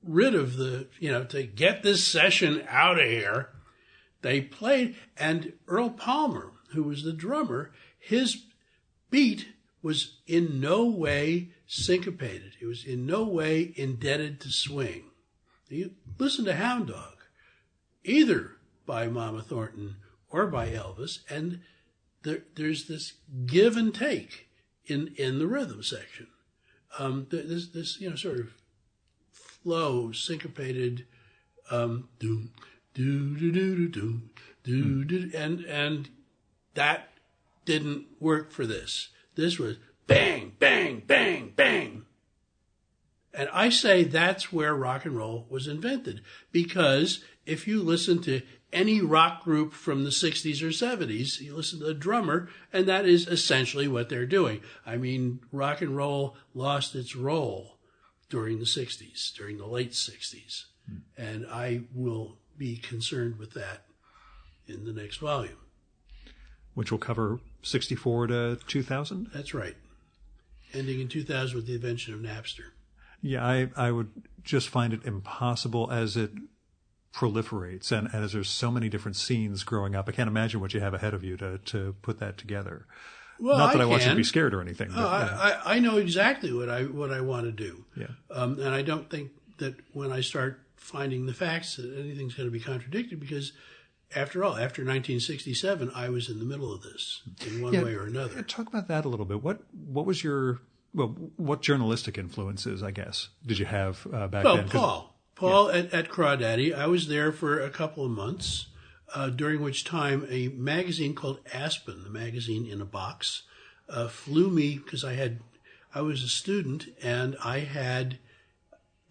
rid of to get this session out of here, they played, and Earl Palmer, who was the drummer, his beat was in no way syncopated. It was in no way indebted to swing. You listen to Hound Dog, either by Mama Thornton or by Elvis, and there's this give and take in the rhythm section. This sort of flow, syncopated, do do do do do do do, and that didn't work for this. This was bang, bang, bang, bang. And I say that's where rock and roll was invented, because if you listen to any rock group from the 60s or 70s, you listen to a drummer, and that is essentially what they're doing. I mean, rock and roll lost its role during the 60s, during the late 60s. And I will be concerned with that in the next volume. Which will cover 64 to 2000? That's right. Ending in 2000 with the invention of Napster. Yeah, I would just find it impossible as it proliferates and as there's so many different scenes growing up. I can't imagine what you have ahead of you to put that together. Well, not that I want you to be scared or anything. But, I know exactly what I want to do. Yeah. And I don't think that when I start finding the facts that anything's going to be contradicted, because after all, after 1967, I was in the middle of this in one way or another. Talk about that a little bit. What was your what journalistic influences, I guess, did you have back then? Paul at Crawdaddy. I was there for a couple of months, during which time a magazine called Aspen, the magazine in a box, flew me, because I was a student and I had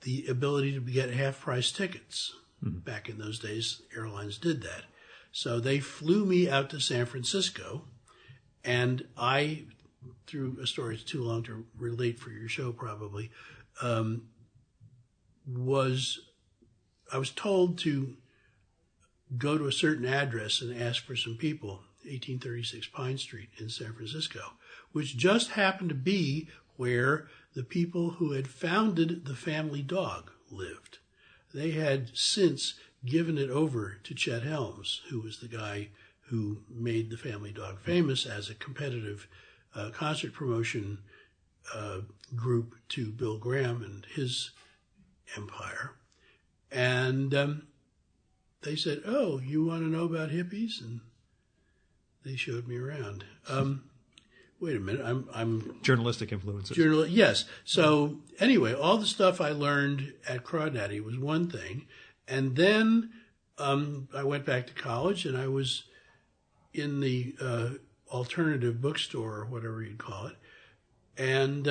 the ability to get half-price tickets. Back in those days, airlines did that. So they flew me out to San Francisco, and I, through a story that's too long to relate for your show probably, I was told to go to a certain address and ask for some people, 1836 Pine Street in San Francisco, which just happened to be where the people who had founded the Family Dog lived. They had since given it over to Chet Helms, who was the guy who made the Family Dog famous as a competitive concert promotion group to Bill Graham and his empire. And they said, "Oh, you want to know about hippies?" And they showed me around. Wait a minute, I'm Journalistic influences. Yes. So anyway, all the stuff I learned at Crawdaddy was one thing, and then I went back to college, and I was in the alternative bookstore, or whatever you'd call it, and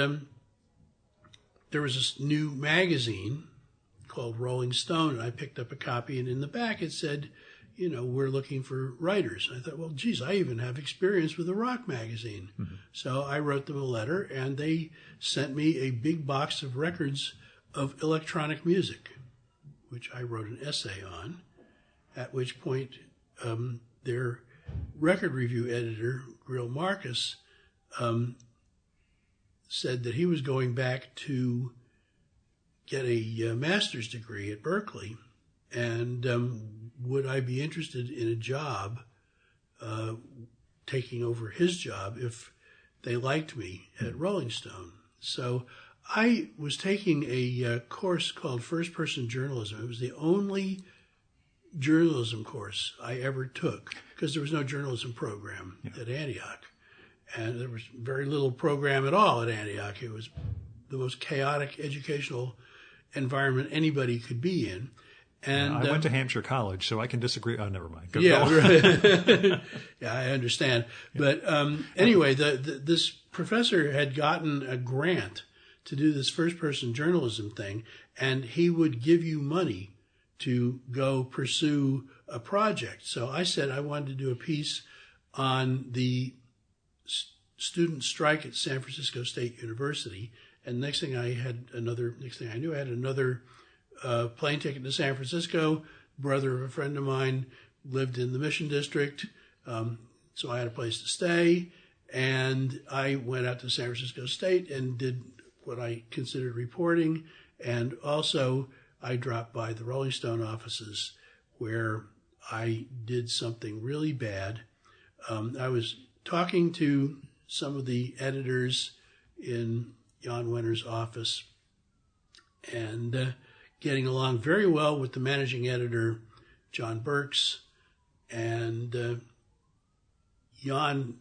there was this new magazine called Rolling Stone, and I picked up a copy, and in the back it said, we're looking for writers. I thought, well, geez, I even have experience with a rock magazine. Mm-hmm. So I wrote them a letter, and they sent me a big box of records of electronic music, which I wrote an essay on, at which point their record review editor, Grill Marcus, said that he was going back to get a master's degree at Berkeley, and would I be interested in a job, taking over his job if they liked me at Rolling Stone. So I was taking a course called First Person Journalism. It was the only journalism course I ever took, because there was no journalism program at Antioch. And there was very little program at all at Antioch. It was the most chaotic educational environment anybody could be in. And I went to Hampshire College, so I can disagree. Oh, never mind. Right. Yeah, I understand. But anyway, this professor had gotten a grant to do this first-person journalism thing, and he would give you money to go pursue a project. So I said I wanted to do a piece on the student strike at San Francisco State University, and next thing I knew, I had another plane ticket to San Francisco. Brother of a friend of mine lived in the Mission District, so I had a place to stay. And I went out to San Francisco State and did what I considered reporting. And also I dropped by the Rolling Stone offices, where I did something really bad. I was talking to some of the editors in Jan Wenner's office, and getting along very well with the managing editor, John Burks. And Jan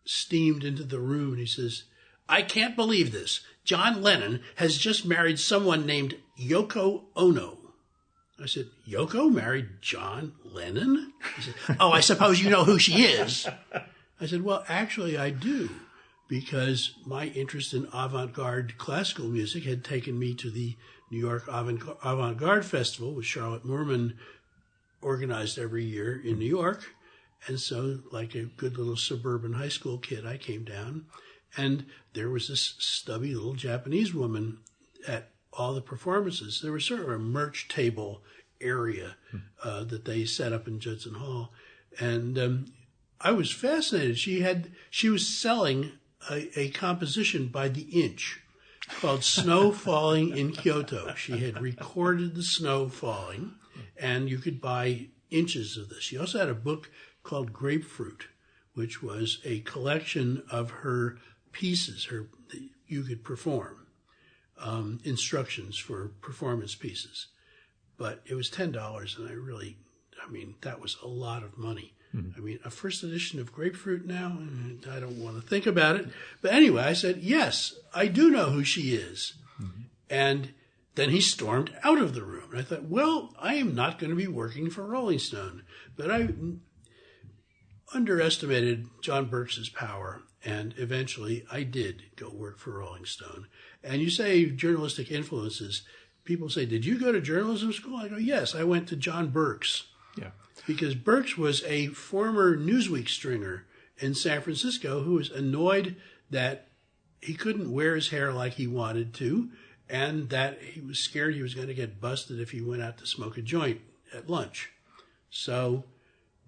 steamed into the room, and he says, "I can't believe this. John Lennon has just married someone named Yoko Ono." I said, "Yoko married John Lennon?" He said, "Oh, I suppose you know who she is." I said, "Well, actually I do, because my interest in avant-garde classical music had taken me to the New York Avant-Garde Festival, which Charlotte Moorman organized every year in New York. And so, like a good little suburban high school kid, I came down, and there was this stubby little Japanese woman at all the performances. There was sort of a merch table area that they set up in Judson Hall. And I was fascinated. She was selling a composition by the inch called Snow Falling in Kyoto. She had recorded the snow falling, and you could buy inches of this. She also had a book called Grapefruit, which was a collection of her pieces that you could perform, instructions for performance pieces. But it was $10, and that was a lot of money. Mm-hmm. A first edition of Grapefruit now, I don't want to think about it. But anyway, I said, "Yes, I do know who she is." Mm-hmm. And then he stormed out of the room. And I thought, well, I am not going to be working for Rolling Stone. But I underestimated John Burks' power, and eventually I did go work for Rolling Stone. And you say journalistic influences. People say, "Did you go to journalism school?" I go, "Yes, I went to John Burks." Yeah. Because Burks was a former Newsweek stringer in San Francisco who was annoyed that he couldn't wear his hair like he wanted to, and that he was scared he was going to get busted if he went out to smoke a joint at lunch. So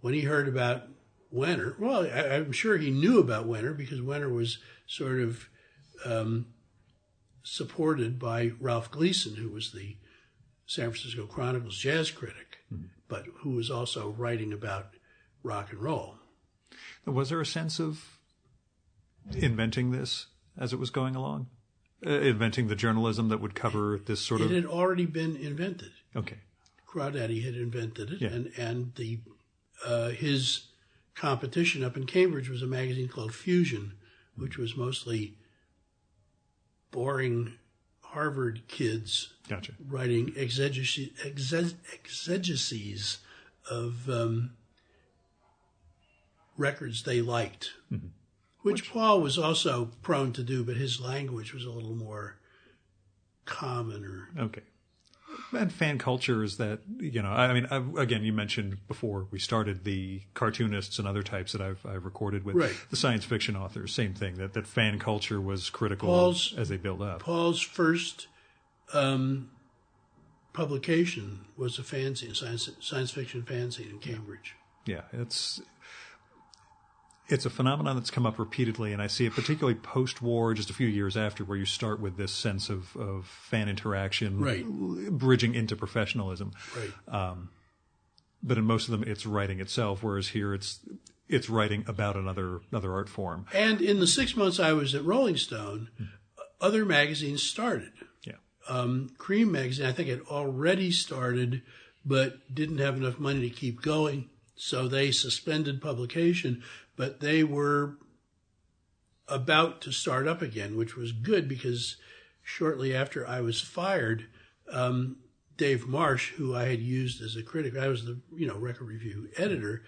when he heard about Wenner, well, I'm sure he knew about Wenner, because Wenner was sort of supported by Ralph Gleason, who was the San Francisco Chronicle's jazz critic, but who was also writing about rock and roll. Was there a sense of inventing this as it was going along? Inventing the journalism that would cover this sort of... It had already been invented. Okay. Crawdaddy had invented it, Yeah. and the his competition up in Cambridge was a magazine called Fusion, which was mostly boring Harvard kids Gotcha. writing exegeses of records they liked, which Paul was also prone to do, but his language was a little more common. Okay. And fan culture is that, I mean, again, you mentioned before we started the cartoonists and other types that I've recorded with. Right. The science fiction authors, same thing, that fan culture was critical as they build up. Paul's first publication was a fanzine, science fiction fanzine in Cambridge. Yeah, it's a phenomenon that's come up repeatedly, and I see it particularly post-war, just a few years after, where you start with this sense of fan interaction, Right. bridging into professionalism. Right. But in most of them, it's writing itself, whereas here it's writing about another art form. And in the 6 months I was at Rolling Stone, other magazines started. Yeah. Cream magazine, I think, had already started, but didn't have enough money to keep going, so they suspended publication. But they were about to start up again, which was good because shortly after I was fired, Dave Marsh, who I had used as a critic, I was the record review editor.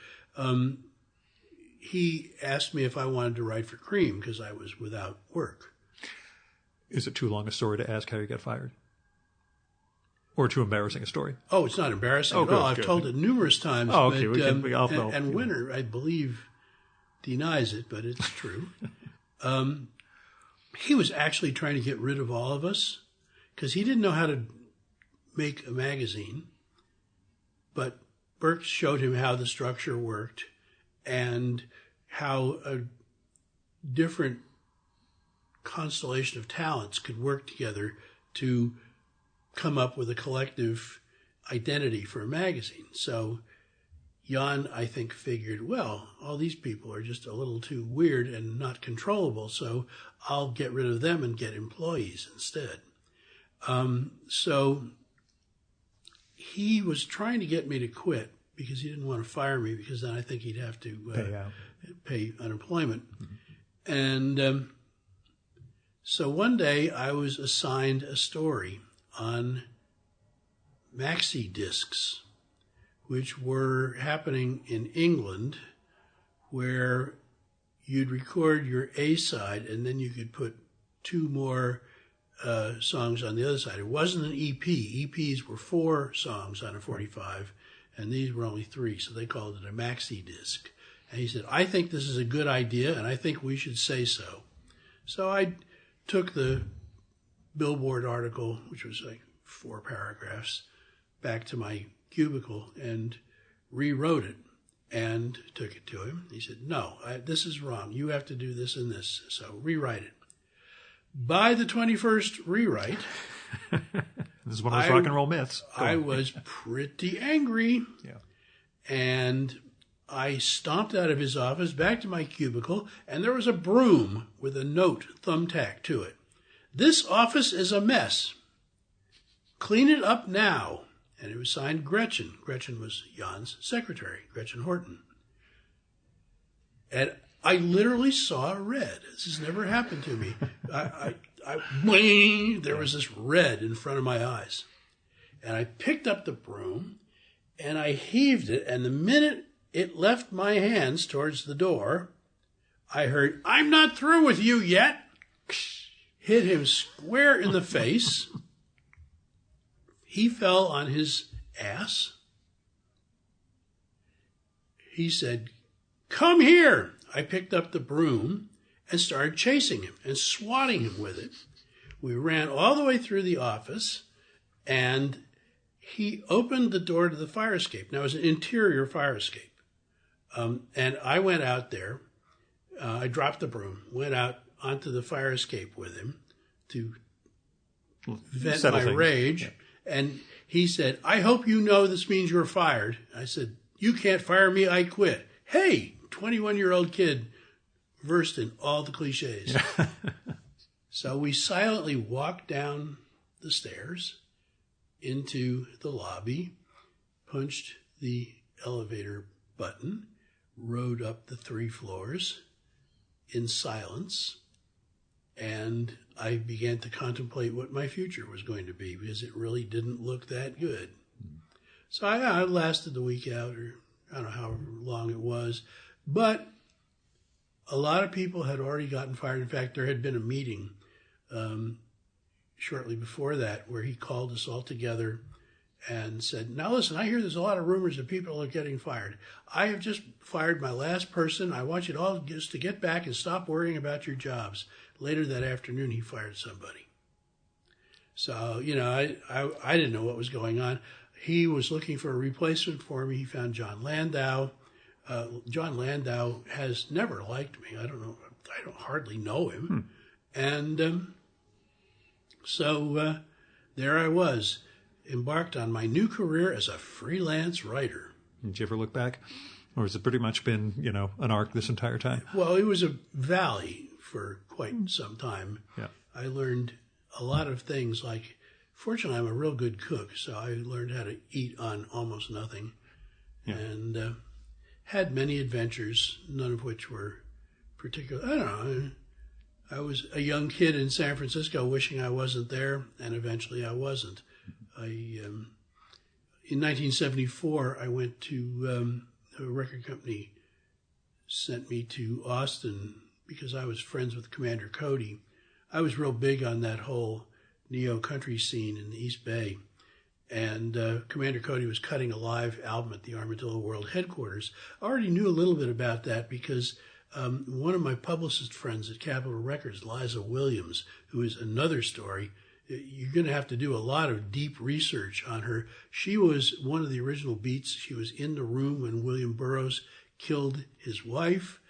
He asked me if I wanted to write for Cream because I was without work. Is it too long a story to ask how you got fired? Or too embarrassing a story? Oh, it's not embarrassing at good, all. I've good. told it numerous times. Oh, okay. But, I'll and Winter, I believe, denies it, but it's true. He was actually trying to get rid of all of us because he didn't know how to make a magazine. But Burke showed him how the structure worked and how a different constellation of talents could work together to come up with a collective identity for a magazine. So Jan, I think, figured, well, all these people are just a little too weird and not controllable, so I'll get rid of them and get employees instead. So he was trying to get me to quit because he didn't want to fire me because then I think he'd have to pay unemployment. Mm-hmm. And so one day I was assigned a story on maxi discs, which were happening in England, where you'd record your A side and then you could put two more songs on the other side. It wasn't an EP. EPs were 4 songs on a 45, and these were only 3, so they called it a maxi disc. And he said, I think this is a good idea, and I think we should say so. So I took the Billboard article, which was like 4 paragraphs, back to my cubicle and rewrote it and took it to him. He said, no, this is wrong. You have to do this and this. So rewrite it. By the 21st rewrite, this is one of those rock and roll myths. I was pretty angry. Yeah. And I stomped out of his office back to my cubicle, and there was a broom with a note thumbtacked to it. This office is a mess. Clean it up now. And it was signed Gretchen. Gretchen was Jan's secretary, Gretchen Horton. And I literally saw red. This has never happened to me. There was this red in front of my eyes. And I picked up the broom and I heaved it. And the minute it left my hands towards the door, I heard, I'm not through with you yet. Hit him square in the face. He fell on his ass. He said, come here. I picked up the broom and started chasing him and swatting him with it. We ran all the way through the office, and he opened the door to the fire escape. Now, it was an interior fire escape. And I went out there. I dropped the broom, went out onto the fire escape with him to vent my rage. Yeah. And he said, I hope you know this means you're fired. I said, you can't fire me, I quit. Hey, 21-year-old kid versed in all the cliches. So we silently walked down the stairs into the lobby, punched the elevator button, rode up the 3 floors in silence, and I began to contemplate what my future was going to be because it really didn't look that good. So I lasted the week out, or I don't know how long it was, but a lot of people had already gotten fired. In fact, there had been a meeting shortly before that where he called us all together and said, now listen, I hear there's a lot of rumors that people are getting fired. I have just fired my last person. I want you to all just to get back and stop worrying about your jobs. Later that afternoon, he fired somebody. So, I didn't know what was going on. He was looking for a replacement for me. He found John Landau. John Landau has never liked me. I don't know. I don't hardly know him. And so there I was, embarked on my new career as a freelance writer. Did you ever look back? Or has it pretty much been, an arc this entire time? Well, it was a valley for quite some time. Yeah. I learned a lot of things like, fortunately, I'm a real good cook, so I learned how to eat on almost nothing. Yeah. And had many adventures, none of which were particular. I don't know. I was a young kid in San Francisco wishing I wasn't there, and eventually I wasn't. In 1974, I went to a record company sent me to Austin because I was friends with Commander Cody. I was real big on that whole neo-country scene in the East Bay. And Commander Cody was cutting a live album at the Armadillo World Headquarters. I already knew a little bit about that because one of my publicist friends at Capitol Records, Liza Williams, who is another story, you're going to have to do a lot of deep research on her. She was one of the original Beats. She was in the room when William Burroughs killed his wife.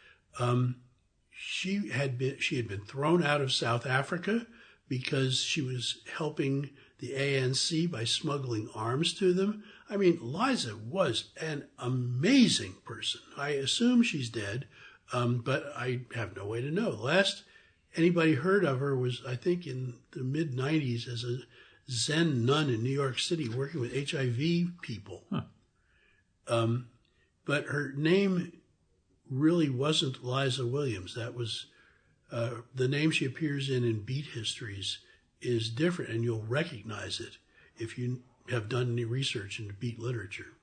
She had been thrown out of South Africa because she was helping the ANC by smuggling arms to them. I mean, Liza was an amazing person. I assume she's dead, but I have no way to know. Last anybody heard of her was, I think, in the mid-'90s as a Zen nun in New York City working with HIV people. Huh. But her name really wasn't Liza Williams. That was the name she appears in Beat histories is different, and you'll recognize it if you have done any research into Beat literature.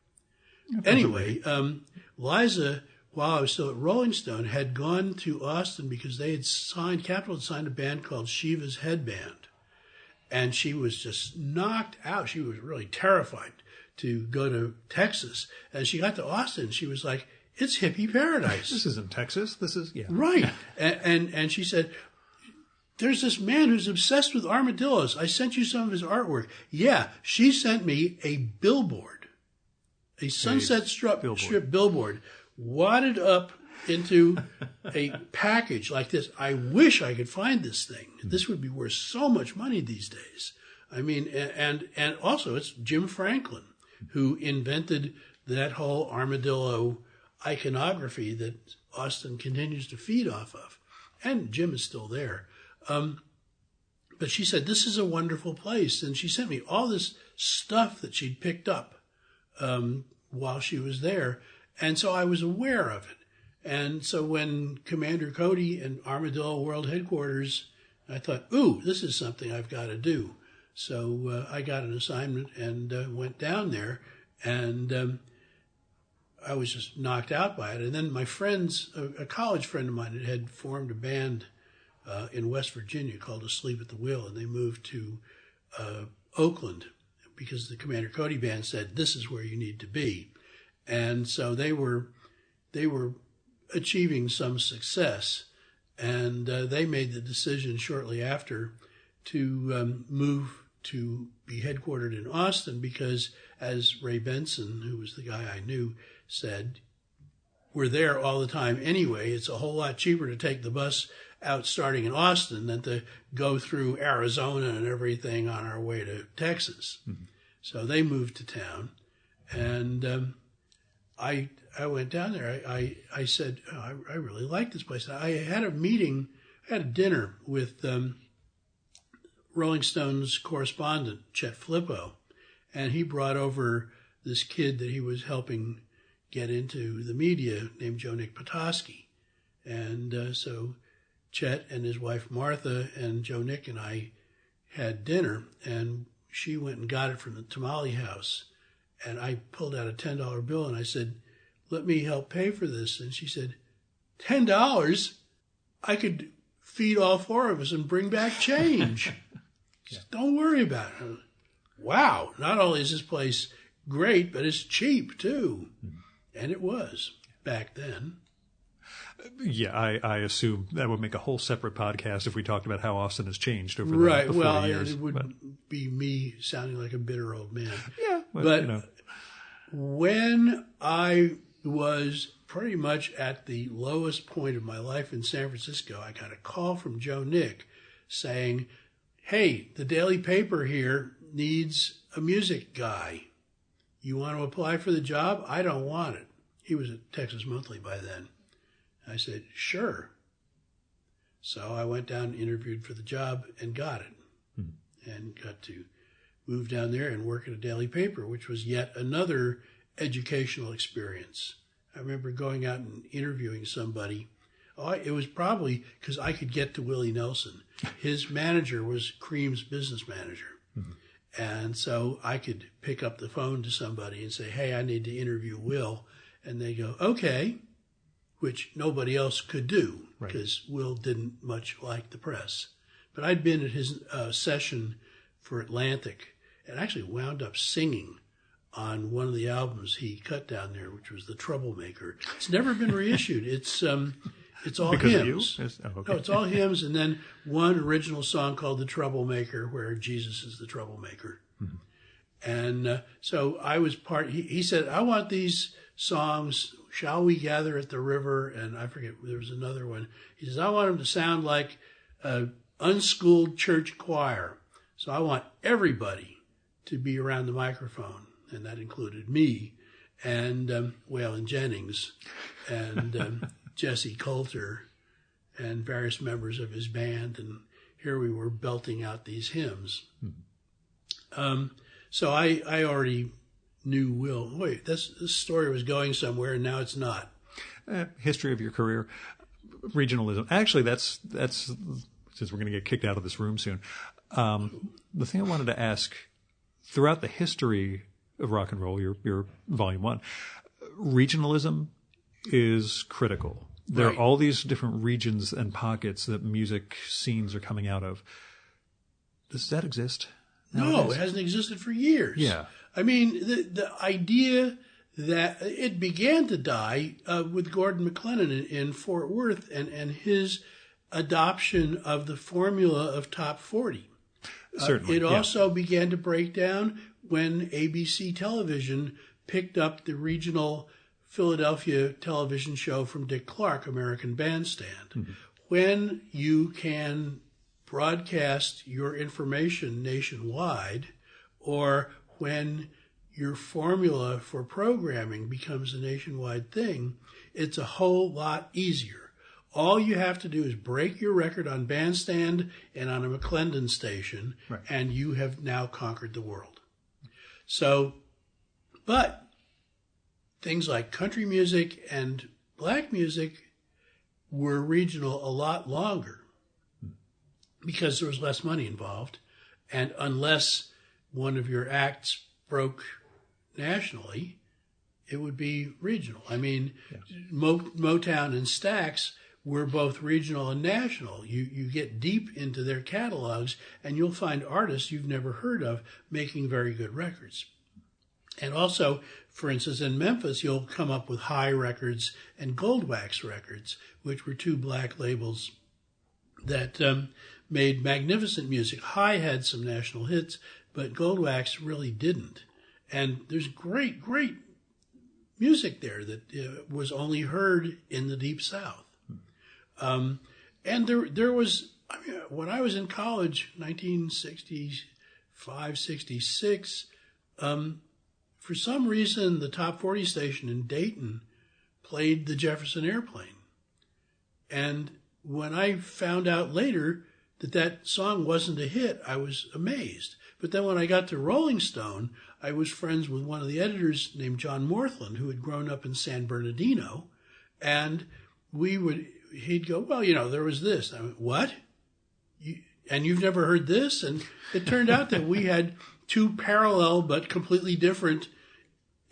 Anyway, Liza, while I was still at Rolling Stone, had gone to Austin because Capitol had signed a band called Shiva's Headband. And she was just knocked out. She was really terrified to go to Texas. And she got to Austin. She was like, it's hippie paradise. This isn't Texas. This is, yeah. Right. And she said, there's this man who's obsessed with armadillos. I sent you some of his artwork. Yeah, she sent me a billboard, a Sunset Strip billboard, wadded up into a package like this. I wish I could find this thing. This would be worth so much money these days. I mean, and also it's Jim Franklin who invented that whole armadillo iconography that Austin continues to feed off of. And Jim is still there. But she said, this is a wonderful place. And she sent me all this stuff that she'd picked up while she was there. And so I was aware of it. And so when Commander Cody and Armadillo World Headquarters, I thought, ooh, this is something I've got to do. So I got an assignment and went down there. And I was just knocked out by it. And then my friends, a college friend of mine had formed a band in West Virginia called Asleep at the Wheel, and they moved to Oakland because the Commander Cody band said, this is where you need to be. And so they were achieving some success, and they made the decision shortly after to move to be headquartered in Austin because, as Ray Benson, who was the guy I knew, said, we're there all the time anyway. It's a whole lot cheaper to take the bus out starting in Austin than to go through Arizona and everything on our way to Texas. Mm-hmm. So they moved to town, and I went down there. I said, oh, I really like this place. I had a dinner with Rolling Stone's correspondent, Chet Flippo, and he brought over this kid that he was helping get into the media named Joe Nick Petoskey. And so Chet and his wife Martha and Joe Nick and I had dinner, and she went and got it from the tamale house. And I pulled out a $10 bill and I said, let me help pay for this. And she said, $10? I could feed all four of us and bring back change. Said, don't worry about it. Wow, not only is this place great, but it's cheap too. And it was back then. Yeah, I assume that would make a whole separate podcast if we talked about how Austin has changed over the 40 years. It would be me sounding like a bitter old man. Yeah. But when I was pretty much at the lowest point of my life in San Francisco, I got a call from Joe Nick saying, hey, the daily paper here needs a music guy. You want to apply for the job? I don't want it. He was at Texas Monthly by then. I said, sure. So I went down and interviewed for the job and got it. And got to move down there and work at a daily paper, which was yet another educational experience. I remember going out and interviewing somebody. It was probably because I could get to Willie Nelson. His manager was Cream's business manager. And so I could pick up the phone to somebody and say, hey, I need to interview Will. And they go, okay, which nobody else could do because Will didn't much like the press. But I'd been at his session for Atlantic and actually wound up singing on one of the albums he cut down there, which was The Troublemaker. It's never been reissued. It's all because hymns. Of you? Okay. No, it's all hymns, and then one original song called The Troublemaker, where Jesus is the troublemaker. And so I was he said, I want these songs, Shall We Gather at the River, and I forget, there was another one. He says, I want them to sound like an unschooled church choir. So I want everybody to be around the microphone, and that included me and Waylon Jennings and Jesse Coulter and various members of his band, and here we were belting out these hymns. So I already knew Will. Wait, this story was going somewhere, and now it's not. History of your career, regionalism. Actually, that's since we're going to get kicked out of this room soon. The thing I wanted to ask, throughout the history of rock and roll, your volume 1, regionalism is critical. There are all these different regions and pockets that music scenes are coming out of. Does that exist nowadays? No, it hasn't existed for years. Yeah. I mean, the idea that it began to die with Gordon McLennan in Fort Worth and his adoption of the formula of top 40. Certainly. It also began to break down when ABC Television picked up the regional Philadelphia television show from Dick Clark, American Bandstand. When you can broadcast your information nationwide, or when your formula for programming becomes a nationwide thing, it's a whole lot easier. All you have to do is break your record on Bandstand and on a McClendon station, and you have now conquered the world. So, but things like country music and black music were regional a lot longer because there was less money involved. And unless one of your acts broke nationally, it would be regional. I mean, Motown and Stax were both regional and national. You get deep into their catalogs and you'll find artists you've never heard of making very good records. And also, for instance, in Memphis, you'll come up with High Records and Goldwax Records, which were two black labels that made magnificent music. High had some national hits, but Goldwax really didn't. And there's great, great music there that was only heard in the Deep South. And there was, I mean, when I was in college, 1965, 66, for some reason, the top 40 station in Dayton played the Jefferson Airplane. And when I found out later that song wasn't a hit, I was amazed. But then when I got to Rolling Stone, I was friends with one of the editors named John Morthland, who had grown up in San Bernardino, and he'd go, well, there was this. I went, what? And you've never heard this? And it turned out that we had two parallel but completely different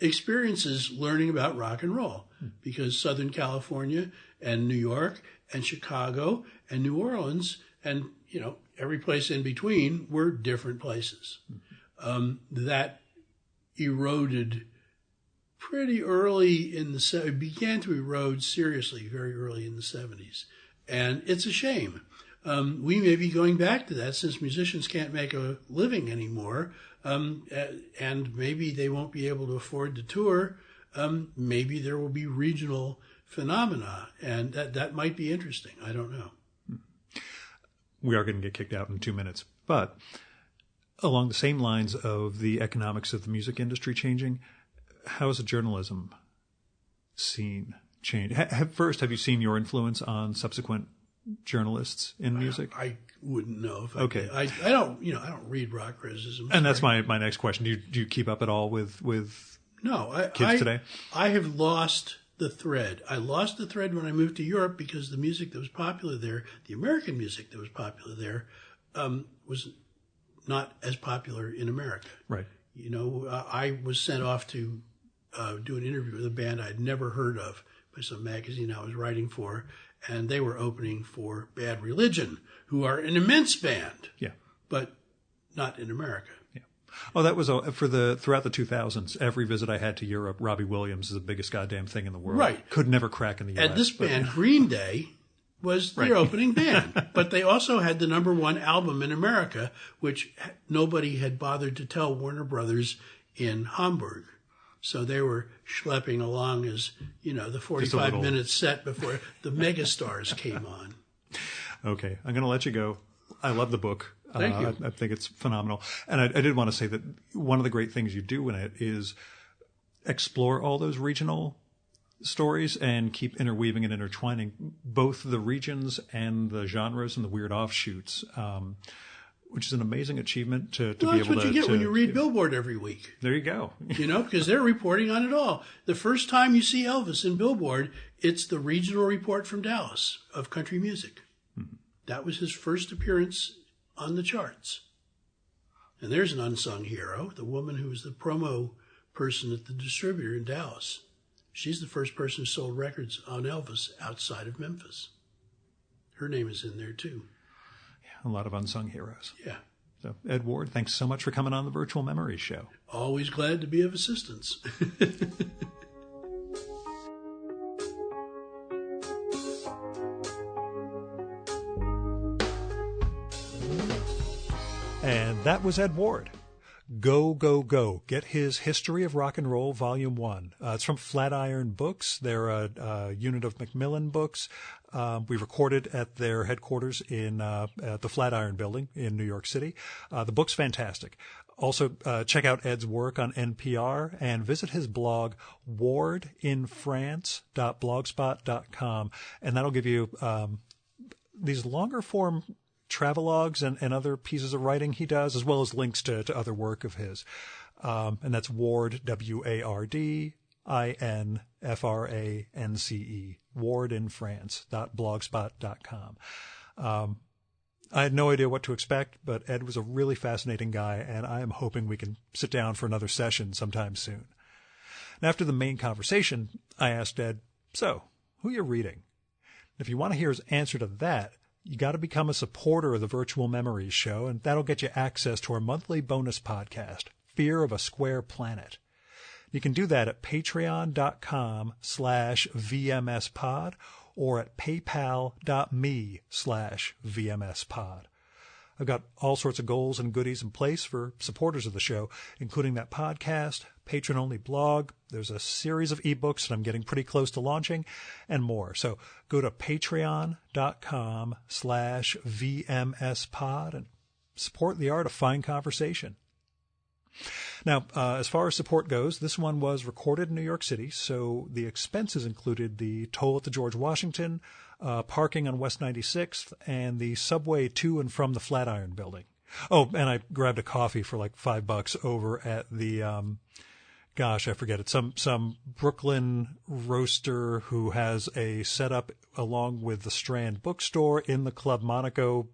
experiences learning about rock and roll, because Southern California and New York and Chicago and New Orleans and, every place in between were different places. That eroded pretty early it began to erode seriously very early in the 70s. And it's a shame. We may be going back to that since musicians can't make a living anymore, and maybe they won't be able to afford to tour. Maybe there will be regional phenomena, and that might be interesting. I don't know. We are going to get kicked out in 2 minutes, but along the same lines of the economics of the music industry changing, how has the journalism scene changed? First, have you seen your influence on subsequent journalists in music? I wouldn't know. Okay. I don't, I don't read rock criticism. And that's my next question. Do you keep up at all with kids today? I have lost the thread. I lost the thread when I moved to Europe because the music that was popular there, the American music that was popular there, was not as popular in America. Right. I was sent off to do an interview with a band I'd never heard of by some magazine I was writing for, and they were opening for Bad Religion, who are an immense band. Yeah. But not in America. Yeah. Oh, that was throughout the 2000s. Every visit I had to Europe, Robbie Williams is the biggest goddamn thing in the world. Right. Could never crack in the U.S. And this band, Green Day, was their opening band. But they also had the #1 album in America, which nobody had bothered to tell Warner Brothers in Hamburg. So they were schlepping along as, the 45-minute set before the megastars came on. Okay. I'm going to let you go. I love the book. Thank you. I think it's phenomenal. And I did want to say that one of the great things you do in it is explore all those regional stories and keep interweaving and intertwining both the regions and the genres and the weird offshoots, which is an amazing achievement to be able to... That's what you get when you read Billboard every week. There you go. Because they're reporting on it all. The first time you see Elvis in Billboard, it's the regional report from Dallas of country music. Mm-hmm. That was his first appearance on the charts. And there's an unsung hero, the woman who was the promo person at the distributor in Dallas. She's the first person who sold records on Elvis outside of Memphis. Her name is in there, too. Yeah, a lot of unsung heroes. Yeah. So, Ed Ward, thanks so much for coming on the Virtual Memories Show. Always glad to be of assistance. And that was Ed Ward. Go, go, go. Get his History of Rock and Roll, Volume 1. It's from Flatiron Books. They're a unit of Macmillan Books. We recorded at their headquarters at the Flatiron Building in New York City. The book's fantastic. Also, check out Ed's work on NPR and visit his blog, wardinfrance.blogspot.com. And that'll give you these longer form travelogues and other pieces of writing he does, as well as links to other work of his. And that's Ward, WARDINFRANCE, wardinfrance.blogspot.com. I had no idea what to expect, but Ed was a really fascinating guy, and I am hoping we can sit down for another session sometime soon. And after the main conversation, I asked Ed, so, who are you reading? If you want to hear his answer to that, you got to become a supporter of the Virtual Memories Show, and that'll get you access to our monthly bonus podcast, Fear of a Square Planet. You can do that at patreon.com/VMSpod or at paypal.me/VMSpod. I've got all sorts of goals and goodies in place for supporters of the show, including that podcast, patron-only blog. There's a series of ebooks that I'm getting pretty close to launching, and more. So go to patreon.com/VMSpod and support the art of fine conversation. Now, as far as support goes, this one was recorded in New York City, so the expenses included the toll at the George Washington, parking on West 96th, and the subway to and from the Flatiron Building. Oh, and I grabbed a coffee for like $5 over at the, gosh, I forget it. Some Brooklyn roaster who has a setup along with the Strand bookstore in the Club Monaco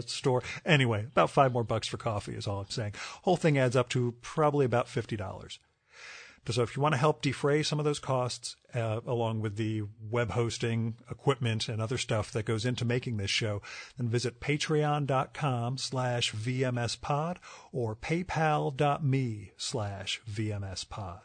store. Anyway, about $5 more for coffee is all I'm saying. Whole thing adds up to probably about $50. So if you want to help defray some of those costs, along with the web hosting, equipment, and other stuff that goes into making this show, then visit patreon.com/VMSpod or paypal.me/VMSpod.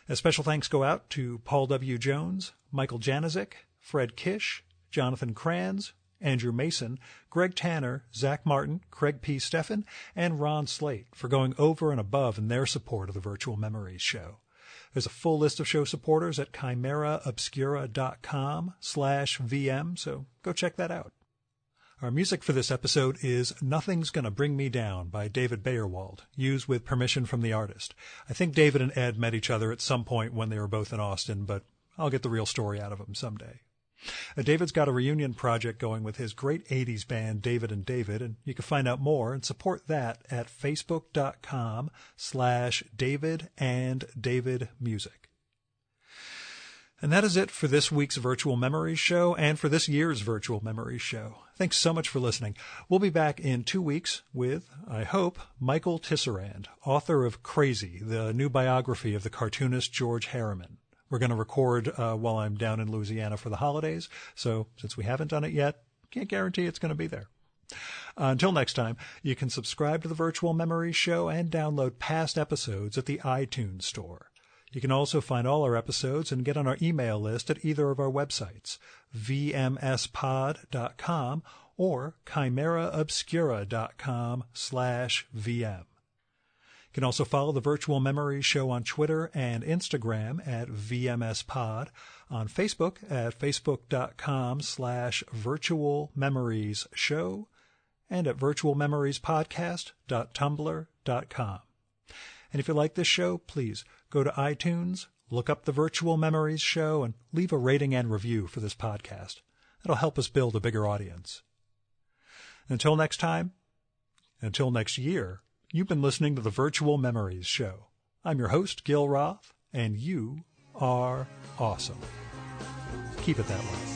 A special thanks go out to Paul W. Jones, Michael Janizik, Fred Kish, Jonathan Kranz, Andrew Mason, Greg Tanner, Zach Martin, Craig P. Steffen, and Ron Slate for going over and above in their support of the Virtual Memories show. There's a full list of show supporters at chimeraobscura.com/VM, so go check that out. Our music for this episode is Nothing's Gonna Bring Me Down by David Bayerwald, used with permission from the artist. I think David and Ed met each other at some point when they were both in Austin, but I'll get the real story out of them someday. David's got a reunion project going with his great 80s band, David and David, and you can find out more and support that at facebook.com/DavidandDavidMusic. And that is it for this week's Virtual Memories show and for this year's Virtual Memories show. Thanks so much for listening. We'll be back in 2 weeks with, I hope, Michael Tisserand, author of Crazy, the new biography of the cartoonist George Harriman. We're going to record while I'm down in Louisiana for the holidays, so since we haven't done it yet, can't guarantee it's going to be there. Until next time, you can subscribe to the Virtual Memories show and download past episodes at the iTunes Store. You can also find all our episodes and get on our email list at either of our websites, vmspod.com or chimeraobscura.com/VM. You can also follow the Virtual Memories show on Twitter and Instagram at VMSpod, on Facebook at facebook.com/virtualmemoriesshow, and at virtualmemoriespodcast.tumblr.com. And if you like this show, please go to iTunes, look up the Virtual Memories show, and leave a rating and review for this podcast. That'll help us build a bigger audience. Until next time, until next year, you've been listening to the Virtual Memories show. I'm your host, Gil Roth, and you are awesome. Keep it that way.